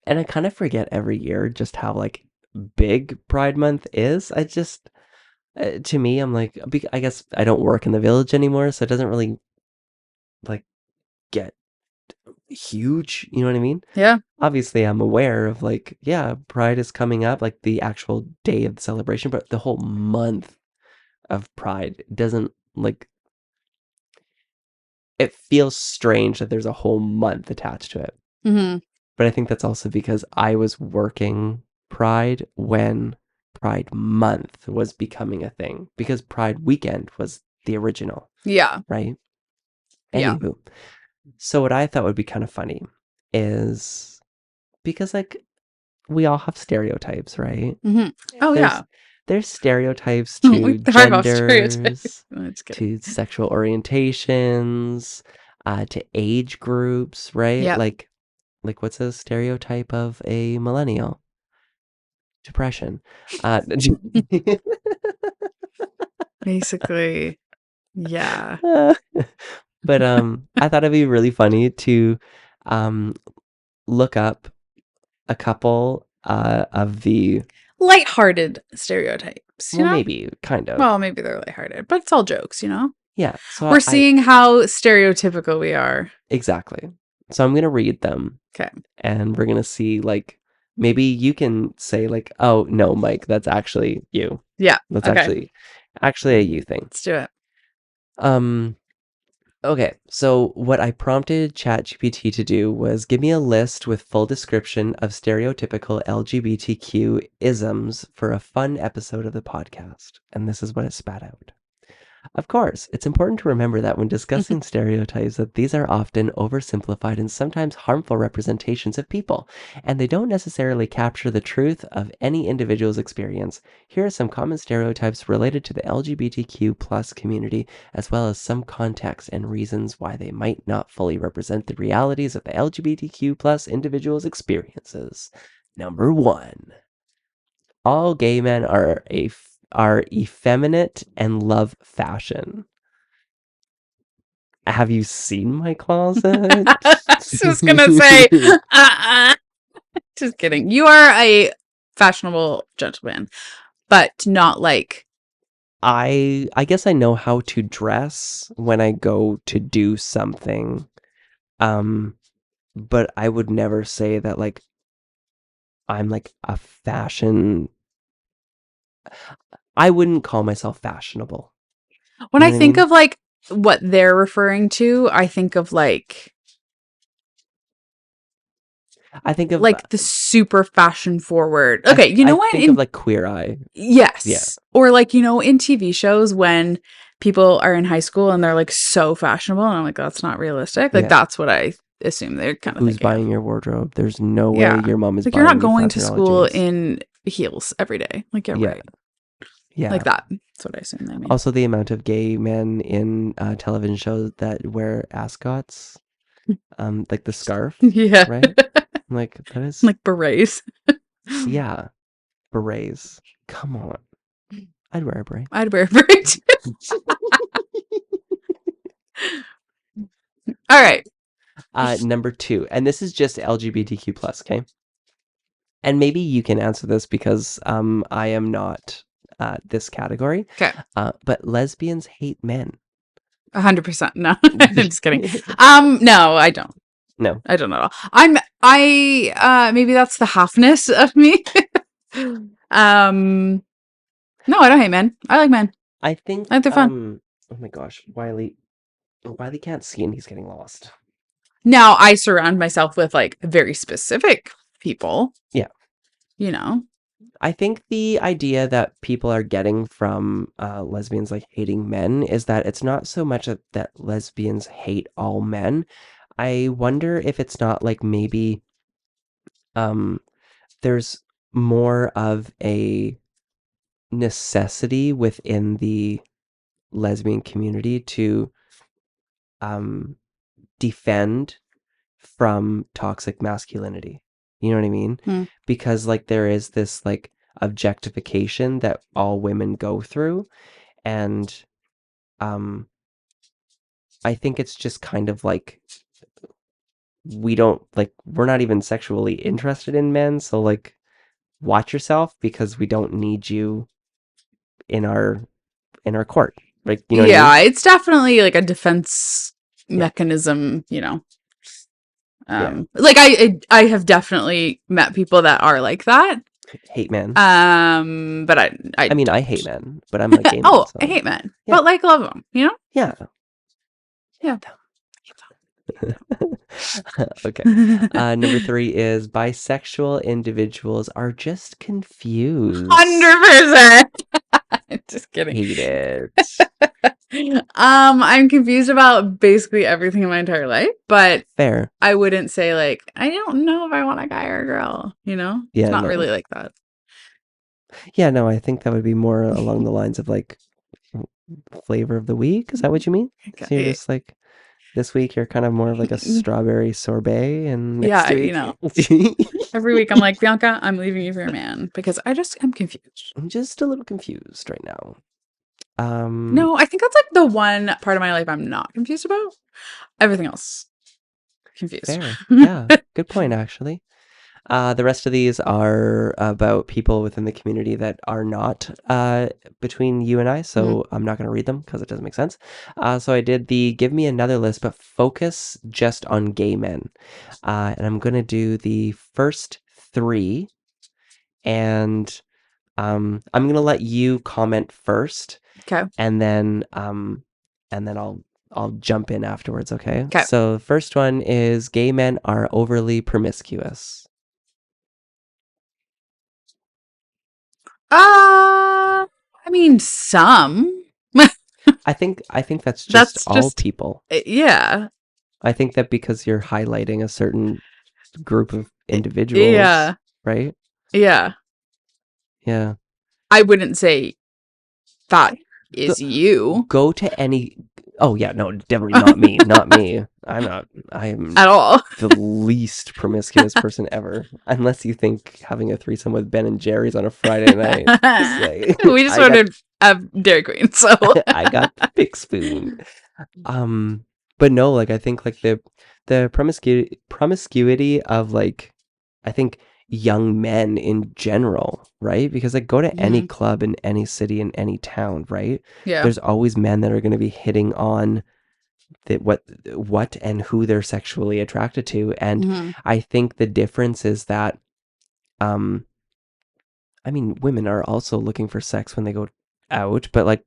[SPEAKER 1] And I kind of forget every year just how like big Pride Month is. I just, to me, I'm like, I guess I don't work in the village anymore, so it doesn't really like get huge, you know what I mean?
[SPEAKER 2] Yeah.
[SPEAKER 1] Obviously I'm aware of like, yeah, Pride is coming up, like the actual day of the celebration, but the whole month of Pride doesn't like, it feels strange that there's a whole month attached to it. But I think that's also because I was working Pride when Pride Month was becoming a thing, because Pride Weekend was the original.
[SPEAKER 2] Yeah.
[SPEAKER 1] Right? Anywho. Yeah. So what I thought would be kind of funny is because like we all have stereotypes, right?
[SPEAKER 2] Oh,
[SPEAKER 1] there's stereotypes to genders, to sexual orientations, to age groups, right?
[SPEAKER 2] Yeah.
[SPEAKER 1] Like what's a stereotype of a millennial? Depression.
[SPEAKER 2] Basically, yeah.
[SPEAKER 1] But I thought it'd be really funny to look up a couple of the
[SPEAKER 2] lighthearted stereotypes. You know?
[SPEAKER 1] Maybe, kind of.
[SPEAKER 2] Well, maybe they're lighthearted, but it's all jokes, you know?
[SPEAKER 1] Yeah. So
[SPEAKER 2] we're seeing how stereotypical we are.
[SPEAKER 1] Exactly. So I'm gonna read them.
[SPEAKER 2] Okay.
[SPEAKER 1] And we're gonna see like maybe you can say like, oh no, Mike, that's actually you.
[SPEAKER 2] Yeah.
[SPEAKER 1] That's actually a you thing.
[SPEAKER 2] Let's do it.
[SPEAKER 1] Okay, so what I prompted ChatGPT to do was give me a list with full description of stereotypical LGBTQ isms for a fun episode of the podcast. And this is what it spat out. Of course, it's important to remember that when discussing stereotypes that these are often oversimplified and sometimes harmful representations of people, and they don't necessarily capture the truth of any individual's experience. Here are some common stereotypes related to the LGBTQ plus community, as well as some context and reasons why they might not fully represent the realities of the LGBTQ plus individuals' experiences. Number one, all gay men are effeminate and love fashion. Have you seen my closet?
[SPEAKER 2] I was just gonna say, just kidding. You are a fashionable gentleman, but not like.
[SPEAKER 1] I guess I know how to dress when I go to do something. Um, but I would never say that like I'm like a fashion. I wouldn't call myself fashionable.
[SPEAKER 2] When
[SPEAKER 1] You know
[SPEAKER 2] I
[SPEAKER 1] what I
[SPEAKER 2] think
[SPEAKER 1] mean?
[SPEAKER 2] of like what they're referring to, I think of
[SPEAKER 1] I think of
[SPEAKER 2] like the super fashion forward. Okay, you
[SPEAKER 1] I
[SPEAKER 2] know what?
[SPEAKER 1] think of like Queer Eye. Yeah.
[SPEAKER 2] Yes. Or like, in TV shows when people are in high school and they're like so fashionable and I'm like, that's not realistic. Like
[SPEAKER 1] Yeah.
[SPEAKER 2] that's what I assume they're kind of
[SPEAKER 1] Who's
[SPEAKER 2] thinking of.
[SPEAKER 1] buying your wardrobe? There's no way
[SPEAKER 2] Yeah.
[SPEAKER 1] your mom is
[SPEAKER 2] Like you're not
[SPEAKER 1] buying you
[SPEAKER 2] going to
[SPEAKER 1] $500
[SPEAKER 2] school
[SPEAKER 1] jeans.
[SPEAKER 2] in heels every day. Like, yeah,
[SPEAKER 1] Yeah.
[SPEAKER 2] right.
[SPEAKER 1] Yeah.
[SPEAKER 2] Like that. That's what I assume they mean.
[SPEAKER 1] Also, the amount of gay men in television shows that wear ascots, like the scarf,
[SPEAKER 2] Yeah.
[SPEAKER 1] right? Like that is,
[SPEAKER 2] Like berets.
[SPEAKER 1] yeah, berets. Come on, I'd wear a beret.
[SPEAKER 2] I'd wear a beret. All right.
[SPEAKER 1] Number two, and this is just LGBTQ plus, okay? And maybe you can answer this because I am not this category.
[SPEAKER 2] Okay.
[SPEAKER 1] But lesbians hate men.
[SPEAKER 2] 100%. No, I'm just kidding. No, I don't.
[SPEAKER 1] No,
[SPEAKER 2] I don't know. Maybe that's the halfness of me. No, I don't hate men. I like men.
[SPEAKER 1] I
[SPEAKER 2] I
[SPEAKER 1] think
[SPEAKER 2] think they're fun.
[SPEAKER 1] oh my gosh, Wiley can't see and he's getting lost.
[SPEAKER 2] Now I surround myself with like very specific people.
[SPEAKER 1] Yeah.
[SPEAKER 2] You know.
[SPEAKER 1] I think the idea that people are getting from lesbians like hating men is that it's not so much that lesbians hate all men. I wonder if it's not like maybe um, there's more of a necessity within the lesbian community to um, defend from toxic masculinity. You know what I mean?
[SPEAKER 2] Hmm.
[SPEAKER 1] Because like there is this like objectification that all women go through, and um I think it's just kind of like we're not even sexually interested in men, so like watch yourself because we don't need you in our court. Like, you know what I mean?
[SPEAKER 2] Yeah, it's definitely like a defense
[SPEAKER 1] Yeah.
[SPEAKER 2] mechanism.
[SPEAKER 1] Yeah.
[SPEAKER 2] Like I have definitely met people that are like that.
[SPEAKER 1] Hate men.
[SPEAKER 2] But
[SPEAKER 1] I mean, I hate men, but I'm like gay man,
[SPEAKER 2] oh, I
[SPEAKER 1] so
[SPEAKER 2] hate men,
[SPEAKER 1] yeah.
[SPEAKER 2] but like love them.
[SPEAKER 1] Yeah.
[SPEAKER 2] Yeah.
[SPEAKER 1] Okay. Number three is bisexual individuals are just confused.
[SPEAKER 2] 100%. Just kidding.
[SPEAKER 1] Hate it.
[SPEAKER 2] I'm confused about basically everything in my entire life, but
[SPEAKER 1] Fair.
[SPEAKER 2] I wouldn't say like I don't know if I want a guy or a girl.
[SPEAKER 1] Yeah,
[SPEAKER 2] It's not
[SPEAKER 1] no.
[SPEAKER 2] really like that.
[SPEAKER 1] Yeah, no, I think that would be more along the lines of like flavor of the week. Is that what you mean? So you're
[SPEAKER 2] Okay.
[SPEAKER 1] just like this week you're kind of more of like a strawberry sorbet, and next
[SPEAKER 2] Yeah,
[SPEAKER 1] week
[SPEAKER 2] every week I'm like, Bianca, I'm leaving you for a man because I just am confused.
[SPEAKER 1] I'm just a little confused right now.
[SPEAKER 2] No, I think that's like the one part of my life I'm not confused about. Everything else, confused.
[SPEAKER 1] Fair. Yeah, good point actually. The rest of these are about people within the community that are not between you and I, so I'm not going to read them because it doesn't make sense. So I did the give me another list, but focus just on gay men. And I'm going to do the first three, and I'm going to let you comment first,
[SPEAKER 2] Okay.
[SPEAKER 1] and then I'll jump in afterwards, okay?
[SPEAKER 2] Okay.
[SPEAKER 1] So the first one is gay men are overly promiscuous.
[SPEAKER 2] I mean, some.
[SPEAKER 1] I think that's just
[SPEAKER 2] That's
[SPEAKER 1] all
[SPEAKER 2] just
[SPEAKER 1] people.
[SPEAKER 2] yeah.
[SPEAKER 1] I think that because you're highlighting a certain group of individuals,
[SPEAKER 2] Yeah.
[SPEAKER 1] right?
[SPEAKER 2] Yeah.
[SPEAKER 1] Yeah.
[SPEAKER 2] I wouldn't say that
[SPEAKER 1] Go,
[SPEAKER 2] is you
[SPEAKER 1] go to any. Oh yeah, no, definitely not me. Not me. I'm not. I am
[SPEAKER 2] at all.
[SPEAKER 1] the least promiscuous person ever. Unless you think having a threesome with Ben and Jerry's on a Friday night is like
[SPEAKER 2] We just
[SPEAKER 1] I got
[SPEAKER 2] ordered a Dairy Queen, so
[SPEAKER 1] I got the big spoon. Um, but no, like I think like the promiscuity of like I think young men in general, right? Because like go to any
[SPEAKER 2] Mhm.
[SPEAKER 1] club in any city in any town, right?
[SPEAKER 2] Yeah.
[SPEAKER 1] There's always men that are going to be hitting on what and who they're sexually attracted to, and
[SPEAKER 2] Mhm.
[SPEAKER 1] I think the difference is that um I mean women are also looking for sex when they go out, but like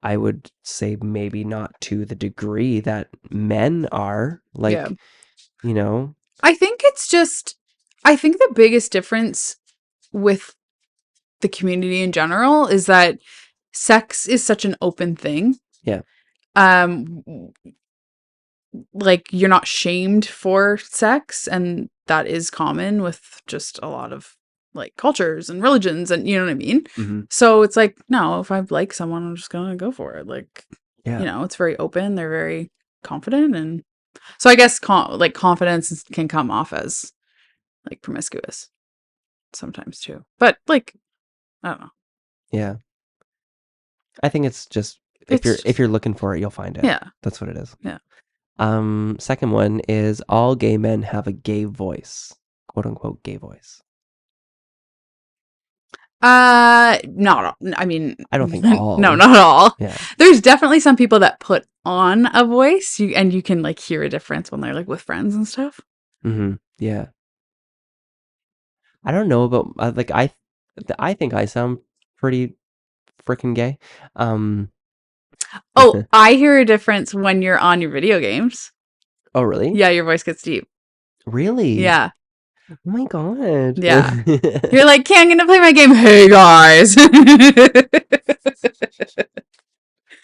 [SPEAKER 1] I would say maybe not to the degree that men are.
[SPEAKER 2] Yeah.
[SPEAKER 1] Like, you know,
[SPEAKER 2] I think it's just I think the biggest difference with the community in general is that sex is such an open thing.
[SPEAKER 1] yeah.
[SPEAKER 2] Um like you're not shamed for sex, and that is common with just a lot of like cultures and religions, and you know what I mean?
[SPEAKER 1] Hmm.
[SPEAKER 2] So it's like, no, if I like someone, I'm just gonna go for it. Like,
[SPEAKER 1] Yeah.
[SPEAKER 2] it's very open, they're very confident, and so I guess like confidence can come off as like promiscuous sometimes too. But like, I don't know.
[SPEAKER 1] Yeah. I think it's just
[SPEAKER 2] It's
[SPEAKER 1] if
[SPEAKER 2] just
[SPEAKER 1] you're looking for it, you'll find it.
[SPEAKER 2] yeah.
[SPEAKER 1] That's what it is.
[SPEAKER 2] Yeah.
[SPEAKER 1] Second one is all gay men have a gay voice. Quote unquote gay voice.
[SPEAKER 2] Not all. I mean,
[SPEAKER 1] I don't think
[SPEAKER 2] no,
[SPEAKER 1] all.
[SPEAKER 2] not all.
[SPEAKER 1] Yeah.
[SPEAKER 2] There's definitely some people that put on a voice, and you can like hear a difference when they're like with friends and stuff.
[SPEAKER 1] Hmm. Yeah. I don't know about like I think I sound pretty freaking gay. Um
[SPEAKER 2] Oh, I hear a difference when you're on your video games.
[SPEAKER 1] oh really?
[SPEAKER 2] Yeah, your voice gets deep.
[SPEAKER 1] Really?
[SPEAKER 2] Yeah,
[SPEAKER 1] Oh my god.
[SPEAKER 2] yeah. You're like, "Okay, I'm gonna play my game." Hey guys.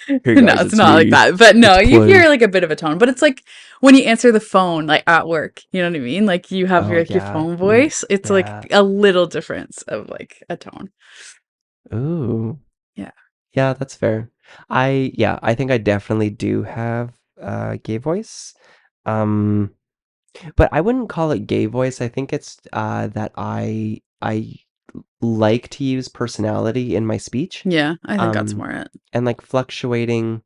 [SPEAKER 1] Hey
[SPEAKER 2] No,
[SPEAKER 1] guys,
[SPEAKER 2] it's
[SPEAKER 1] it's
[SPEAKER 2] not like
[SPEAKER 1] me.
[SPEAKER 2] that. But no,
[SPEAKER 1] Let's
[SPEAKER 2] you
[SPEAKER 1] play.
[SPEAKER 2] hear like a bit of a tone. But it's like when you answer the phone, like at work. You know what I mean? Like you have
[SPEAKER 1] Oh
[SPEAKER 2] your
[SPEAKER 1] yeah.
[SPEAKER 2] phone voice. It's like
[SPEAKER 1] Yeah.
[SPEAKER 2] a little difference of like a tone.
[SPEAKER 1] Ooh.
[SPEAKER 2] Yeah.
[SPEAKER 1] Yeah, that's fair. I think I definitely do have a gay voice. Um, but I wouldn't call it gay voice. I think it's that I like to use personality in my speech.
[SPEAKER 2] Yeah, I think that's
[SPEAKER 1] Um,
[SPEAKER 2] more it.
[SPEAKER 1] and like fluctuating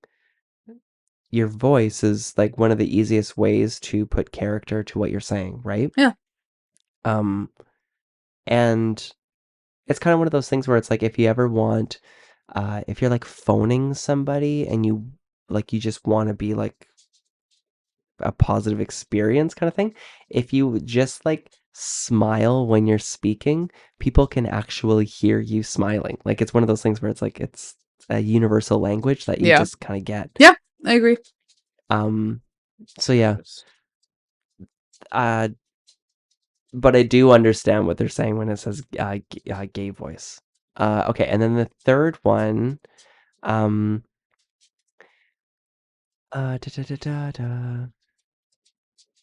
[SPEAKER 1] your voice is like one of the easiest ways to put character to what you're saying, right?
[SPEAKER 2] Yeah.
[SPEAKER 1] Um, and it's kind of one of those things where it's like if you ever want if you're like phoning somebody and you just want to be like a positive experience kind of thing, if you just like smile when you're speaking, people can actually hear you smiling. Like it's one of those things where it's like it's a universal language that you
[SPEAKER 2] Yeah.
[SPEAKER 1] just kind of get.
[SPEAKER 2] Yeah, I agree.
[SPEAKER 1] Um so yeah, uh but I do understand what they're saying when it says gay voice. Okay, and then the third one um da, da, da, da, da.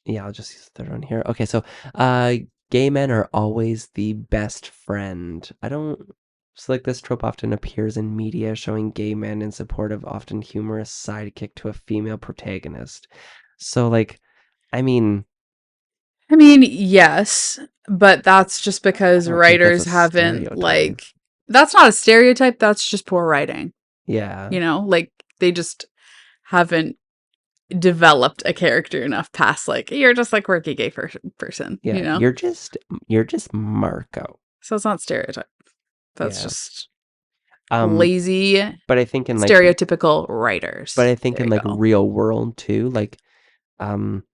[SPEAKER 1] Yeah, I'll just use the third one here. Okay, so uh gay men are always the best friend. I don't so like this trope often appears in media showing gay men in support of often humorous sidekick to a female protagonist. So like I
[SPEAKER 2] I mean, yes, but that's just
[SPEAKER 1] I
[SPEAKER 2] because
[SPEAKER 1] don't think that's
[SPEAKER 2] writers
[SPEAKER 1] a
[SPEAKER 2] haven't
[SPEAKER 1] stereotype.
[SPEAKER 2] like that's not a stereotype, that's just poor writing.
[SPEAKER 1] Yeah.
[SPEAKER 2] Like they just haven't developed a character enough past like you're just like quirky gay person,
[SPEAKER 1] Yeah, you're just Marco.
[SPEAKER 2] So it's not stereotype. That's
[SPEAKER 1] Yeah.
[SPEAKER 2] just
[SPEAKER 1] Um
[SPEAKER 2] lazy
[SPEAKER 1] but I think in like
[SPEAKER 2] stereotypical writers. There you go.
[SPEAKER 1] real world too, like um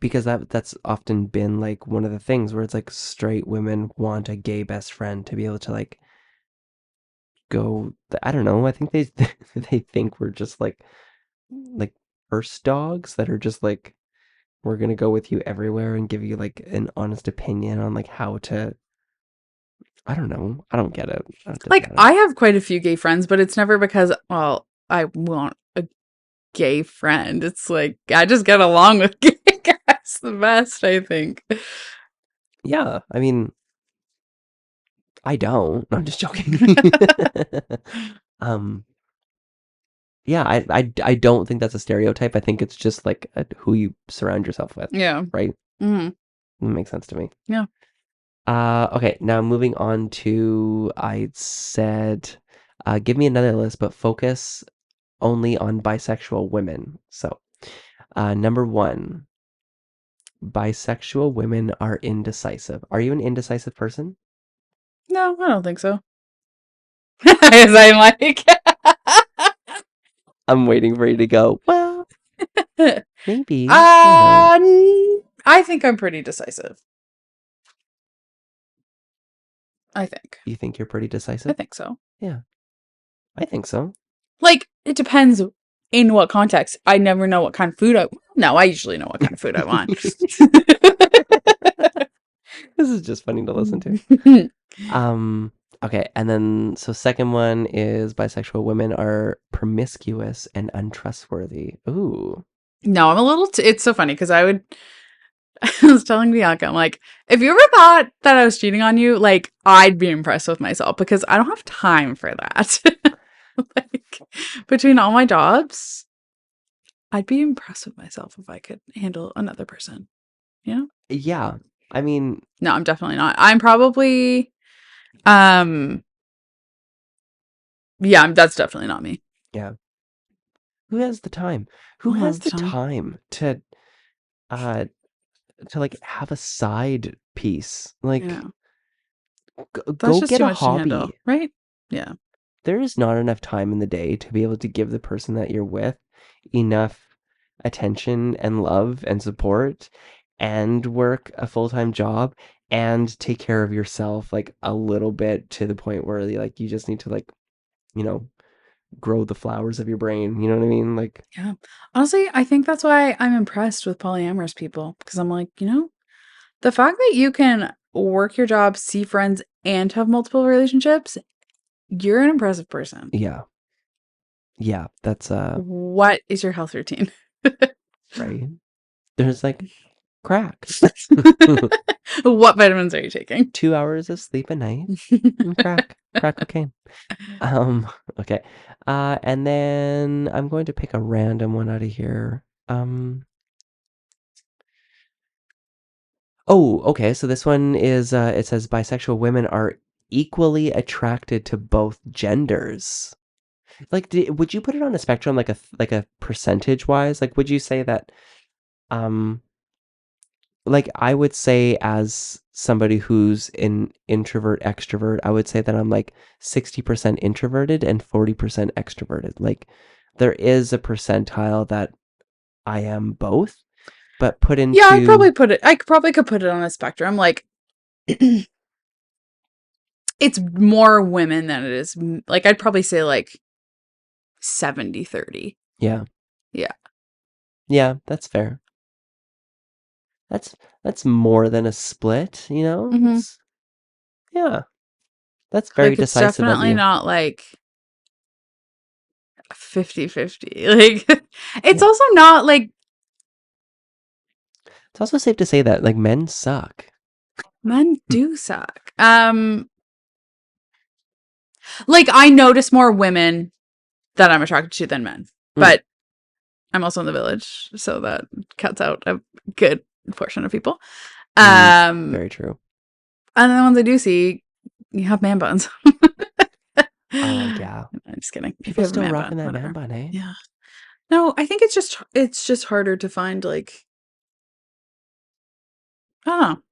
[SPEAKER 1] because that's often been like one of the things where it's like straight women want a gay best friend to be able to like go I don't know, I think they they think we're just like purse dogs that are just like we're gonna go with you everywhere and give you like an honest opinion on like how to I don't know. I don't get it. It doesn't
[SPEAKER 2] Like
[SPEAKER 1] get it.
[SPEAKER 2] I have quite a few gay friends, but it's never because well, I want a gay friend. It's like, I just get along with gay guys the best, I think.
[SPEAKER 1] Yeah, I mean, I don't. No, I'm just joking. um, yeah, I don't think that's a stereotype. I think it's just like who you surround yourself with,
[SPEAKER 2] Yeah.
[SPEAKER 1] right?
[SPEAKER 2] Mm-hmm.
[SPEAKER 1] It makes sense to me.
[SPEAKER 2] Yeah.
[SPEAKER 1] Okay, now moving on to, I said, give me another list, but focus only on bisexual women. So, number one, bisexual women are indecisive. Are you an indecisive person?
[SPEAKER 2] No, I don't think so. As I'm like,
[SPEAKER 1] I'm waiting for you to go, well, maybe. I don't know.
[SPEAKER 2] I think I'm pretty decisive. I think.
[SPEAKER 1] You think you're pretty
[SPEAKER 2] I
[SPEAKER 1] decisive?
[SPEAKER 2] think so.
[SPEAKER 1] Yeah, I think so.
[SPEAKER 2] Like, it depends in what context. I never know what kind of food I. No, I usually know what kind of food I want.
[SPEAKER 1] This is just funny to listen to. Okay, and then so second one is bisexual women are promiscuous and untrustworthy. Ooh.
[SPEAKER 2] No, I'm a little. It's so funny because I would. I was telling Bianca, I'm like, if you ever thought that I was cheating on you, like, I'd be impressed with myself because I don't have time for that. Like, between all my jobs, I'd be impressed with myself if I could handle another person. You know?
[SPEAKER 1] Yeah. I mean,
[SPEAKER 2] No, I'm definitely not. I'm probably, um, yeah, that's definitely not me.
[SPEAKER 1] yeah. Who has the time? Who
[SPEAKER 2] All
[SPEAKER 1] has
[SPEAKER 2] of the
[SPEAKER 1] the
[SPEAKER 2] time.
[SPEAKER 1] time uh to like have a side piece? Like
[SPEAKER 2] Yeah, that's
[SPEAKER 1] go
[SPEAKER 2] just
[SPEAKER 1] get
[SPEAKER 2] too
[SPEAKER 1] a
[SPEAKER 2] much to handle,
[SPEAKER 1] hobby.
[SPEAKER 2] right? Yeah.
[SPEAKER 1] There is not enough time in the day to be able to give the person that you're with enough attention and love and support and work a full-time job and take care of yourself like a little bit to the point where like you just need to like, you know, grow the flowers of your brain. You know what I mean? Like,
[SPEAKER 2] Yeah. Honestly, I think that's why I'm impressed with polyamorous people because I'm like, the fact that you can work your job, see friends, and have multiple relationships, you're an impressive person.
[SPEAKER 1] yeah. Yeah, that's
[SPEAKER 2] What is your health routine?
[SPEAKER 1] right. There's like crack.
[SPEAKER 2] What vitamins are you taking?
[SPEAKER 1] 2 hours of sleep a night and crack cocaine. Um, okay. And then I'm going to pick a random one out of here. Oh, okay. So this one is it says bisexual women are equally attracted to both genders. Like, would you put it on a spectrum, like a percentage wise? Like, would you say that, um, like I would say as somebody who's an introvert extrovert, I would say that I'm like 60% introverted and 40% extroverted. Like, there is a percentile that I am both, but put
[SPEAKER 2] Yeah,
[SPEAKER 1] into
[SPEAKER 2] I probably could put it on a spectrum. Like, it's more women than it is. Like, I'd probably say like 70-30.
[SPEAKER 1] yeah,
[SPEAKER 2] Yeah.
[SPEAKER 1] yeah, that's fair. That's that's more than a split, you know?
[SPEAKER 2] Hmm.
[SPEAKER 1] It's yeah. That's very
[SPEAKER 2] Like, it's
[SPEAKER 1] decisive of
[SPEAKER 2] definitely
[SPEAKER 1] you.
[SPEAKER 2] not like 50-50. Like, it's
[SPEAKER 1] Yeah.
[SPEAKER 2] also not like
[SPEAKER 1] It's also safe to say that like men suck.
[SPEAKER 2] men do suck. Like, I notice more women that I'm attracted to than men,
[SPEAKER 1] Mm,
[SPEAKER 2] but I'm also in the village, so that cuts out a good portion of people. Um,
[SPEAKER 1] very true.
[SPEAKER 2] and the ones I do see, you have man buns.
[SPEAKER 1] Oh yeah.
[SPEAKER 2] I'm just kidding. If you
[SPEAKER 1] People
[SPEAKER 2] have a
[SPEAKER 1] still
[SPEAKER 2] man
[SPEAKER 1] rocking
[SPEAKER 2] bun,
[SPEAKER 1] that man
[SPEAKER 2] whatever.
[SPEAKER 1] bun, eh?
[SPEAKER 2] Yeah. No, I think it's just harder to find like I don't know.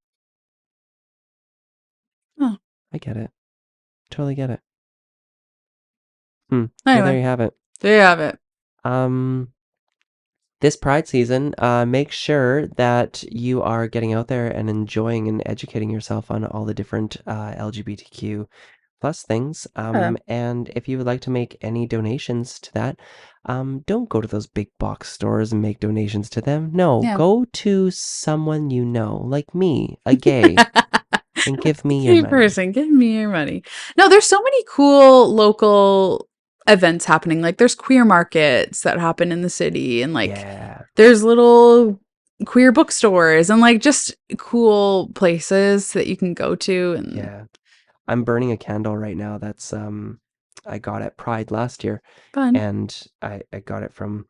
[SPEAKER 2] Oh,
[SPEAKER 1] I get it. Totally get it. Well, there
[SPEAKER 2] anyway,
[SPEAKER 1] you have it.
[SPEAKER 2] there you have it.
[SPEAKER 1] Um, this Pride season, make sure that you are getting out there and enjoying and educating yourself on all the different LGBTQ plus things.
[SPEAKER 2] Yeah.
[SPEAKER 1] And if you would like to make any donations to that, don't go to those big box stores and make donations to them. No,
[SPEAKER 2] Yeah.
[SPEAKER 1] go to someone you know, like me, a gay, and give me your
[SPEAKER 2] Hey
[SPEAKER 1] money.
[SPEAKER 2] person, give me your money. No, there's so many cool local events happening. Like there's queer markets that happen in the city, and like
[SPEAKER 1] Yeah.
[SPEAKER 2] there's little queer bookstores and like just cool places that you can go to. And
[SPEAKER 1] Yeah. I'm burning a candle right now that's I got at Pride last year,
[SPEAKER 2] fun.
[SPEAKER 1] and I got it from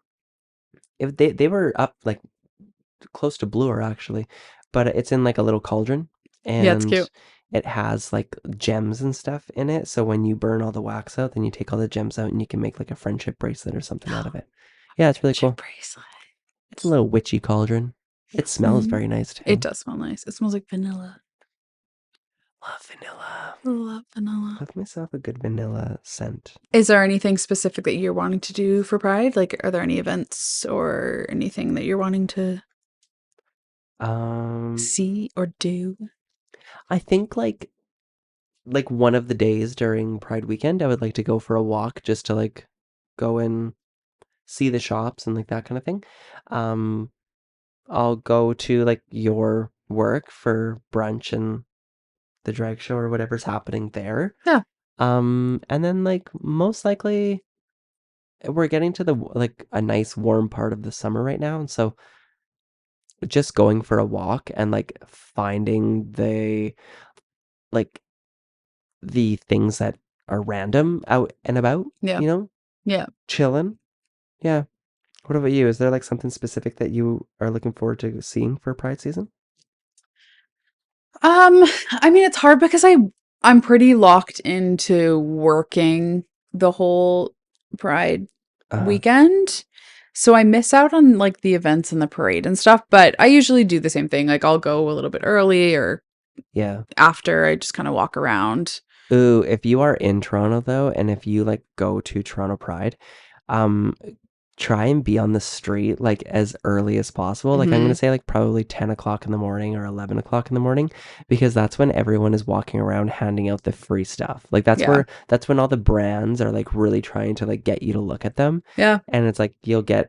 [SPEAKER 1] they were up like close to Bloor actually, but it's in like a little cauldron,
[SPEAKER 2] Yeah, it's cute.
[SPEAKER 1] and it has like gems and stuff in it. So when you burn all the wax out, then you take all the gems out and you can make like a friendship bracelet or something out of it. Yeah, it's really
[SPEAKER 2] Chip
[SPEAKER 1] cool.
[SPEAKER 2] bracelet.
[SPEAKER 1] It's a little witchy cauldron. It smells
[SPEAKER 2] Mhm.
[SPEAKER 1] very nice
[SPEAKER 2] It
[SPEAKER 1] too.
[SPEAKER 2] does smell nice. It smells like vanilla.
[SPEAKER 1] Love vanilla.
[SPEAKER 2] Love vanilla.
[SPEAKER 1] Love myself a good vanilla scent.
[SPEAKER 2] Is there anything specific that you're wanting to do for Pride? Like, are there any events or anything that you're wanting to
[SPEAKER 1] Um,
[SPEAKER 2] see or do?
[SPEAKER 1] I think like one of the days during Pride weekend, I would like to go for a walk just to like go and see the shops and like that kind of thing. Um, I'll go to like your work for brunch and the drag show or whatever's happening there.
[SPEAKER 2] Yeah.
[SPEAKER 1] And then like most likely we're getting to the like a nice warm part of the summer right now, and so just going for a walk and like finding like the things that are random out and about,
[SPEAKER 2] Yeah.
[SPEAKER 1] you know,
[SPEAKER 2] Yeah.
[SPEAKER 1] chilling. Yeah. What about you? Is there like something specific that you are looking forward to seeing for Pride season?
[SPEAKER 2] I mean, it's hard because I'm pretty locked into working the whole Pride
[SPEAKER 1] Uh,
[SPEAKER 2] weekend. So I miss out on like the events and the parade and stuff, but I usually do the same thing. Like I'll go a little bit early or
[SPEAKER 1] yeah.
[SPEAKER 2] after. I just kind of walk around.
[SPEAKER 1] Ooh, if you are in Toronto though, and if you like go to Toronto Pride, um, try and be on the street like as early as possible. Like I'm gonna
[SPEAKER 2] Hmm.
[SPEAKER 1] say like probably 10 o'clock in the morning or 11 o'clock in the morning, because that's when everyone is walking around handing out the free stuff. Like
[SPEAKER 2] Yeah.
[SPEAKER 1] that's when all the brands are like really trying to like get you to look at them.
[SPEAKER 2] Yeah.
[SPEAKER 1] And it's like you'll get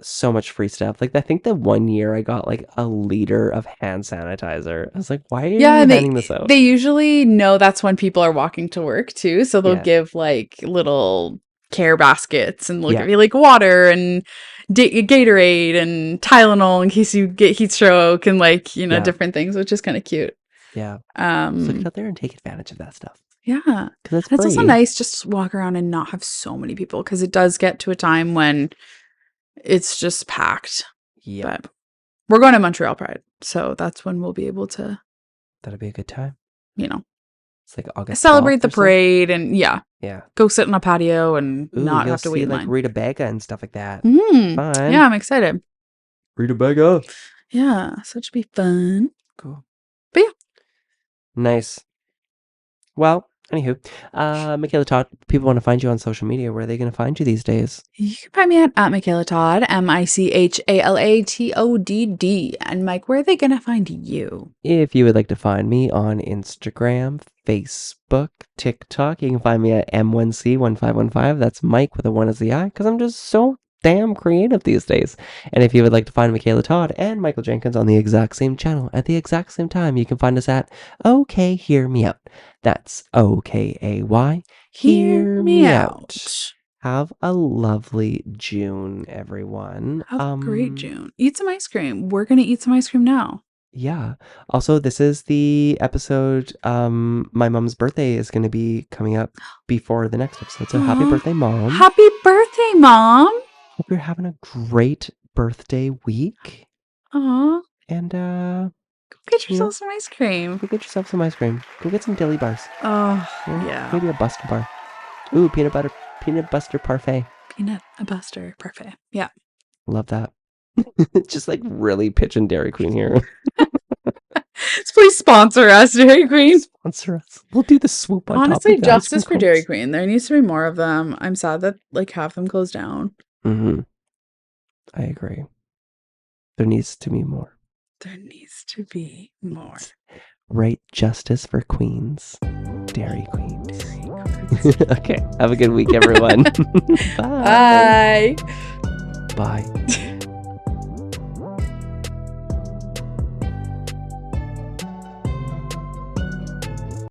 [SPEAKER 1] so much free stuff. Like I think the one year I got like a liter of hand sanitizer. I was like, why are
[SPEAKER 2] Yeah,
[SPEAKER 1] you handing this out?
[SPEAKER 2] they usually know that's when people are walking to work too, so they'll
[SPEAKER 1] Yeah.
[SPEAKER 2] give like little care baskets and look
[SPEAKER 1] Yeah.
[SPEAKER 2] at me like water and Gatorade and Tylenol in case you get heat stroke and like,
[SPEAKER 1] Yeah.
[SPEAKER 2] different things, which is kind of cute.
[SPEAKER 1] Yeah. So get
[SPEAKER 2] Um
[SPEAKER 1] out there and take advantage of that stuff
[SPEAKER 2] yeah.
[SPEAKER 1] because it's
[SPEAKER 2] And it's also
[SPEAKER 1] free.
[SPEAKER 2] nice just to walk around and not have so many people because it does get to a time when it's just packed.
[SPEAKER 1] Yeah.
[SPEAKER 2] But we're going to Montreal Pride, so that's when we'll be able to,
[SPEAKER 1] That'll be a good time.
[SPEAKER 2] you know,
[SPEAKER 1] It's like August
[SPEAKER 2] celebrate
[SPEAKER 1] 12th
[SPEAKER 2] the
[SPEAKER 1] or so.
[SPEAKER 2] parade and yeah,
[SPEAKER 1] Yeah.
[SPEAKER 2] go sit on a patio and
[SPEAKER 1] Ooh,
[SPEAKER 2] not
[SPEAKER 1] you'll
[SPEAKER 2] have to wait
[SPEAKER 1] see
[SPEAKER 2] in
[SPEAKER 1] like
[SPEAKER 2] line.
[SPEAKER 1] Rita Baga and stuff like that.
[SPEAKER 2] Mm,
[SPEAKER 1] Fun.
[SPEAKER 2] yeah, I'm excited.
[SPEAKER 1] Rita Baga.
[SPEAKER 2] Yeah, so it should be fun.
[SPEAKER 1] Cool.
[SPEAKER 2] But yeah.
[SPEAKER 1] Nice. Well, anywho, Michaela Todd, people want to find you on social media. Where are they going to find you these days?
[SPEAKER 2] You can find me at Michala Todd, MICHALATODD. And Mike, where are they going to find you?
[SPEAKER 1] If you would like to find me on Instagram, Facebook, TikTok, you can find me at M1C1515. That's Mike with a 1 as the I, because I'm just so damn creative these days. And if you would like to find Michaela Todd and Michael Jenkins on the exact same channel at the exact same time, you can find us at OK Hear Me Out. That's OKAY. Hear Me Out. Have a lovely June, everyone.
[SPEAKER 2] Have a great June. Eat some ice cream. We're going to eat some ice cream now.
[SPEAKER 1] Yeah. Also, this is the episode. My mom's birthday is going to be coming up before the next episode. So happy birthday, Mom.
[SPEAKER 2] Happy birthday, Mom.
[SPEAKER 1] Hope you're having a great birthday week.
[SPEAKER 2] Aw.
[SPEAKER 1] And
[SPEAKER 2] Go get yourself some ice cream.
[SPEAKER 1] go get yourself some ice cream. Go get some dilly bars.
[SPEAKER 2] Oh, yeah.
[SPEAKER 1] Maybe a Buster bar. Ooh, peanut butter parfait.
[SPEAKER 2] Peanut buster parfait. Yeah.
[SPEAKER 1] Love that. Just like really pitching Dairy Queen here.
[SPEAKER 2] Please sponsor us, Dairy Queen.
[SPEAKER 1] Sponsor us. We'll do the swoop on
[SPEAKER 2] Honestly,
[SPEAKER 1] top of the ice
[SPEAKER 2] justice for
[SPEAKER 1] cream
[SPEAKER 2] Dairy
[SPEAKER 1] cones.
[SPEAKER 2] Queen. There needs to be more of them. I'm sad that like half them closed down.
[SPEAKER 1] Mm-hmm. I agree. There needs to be more.
[SPEAKER 2] There needs to be more.
[SPEAKER 1] Right justice for queens. Dairy Queens. Okay. Have a good week, everyone. Bye.
[SPEAKER 2] Bye.
[SPEAKER 1] Bye.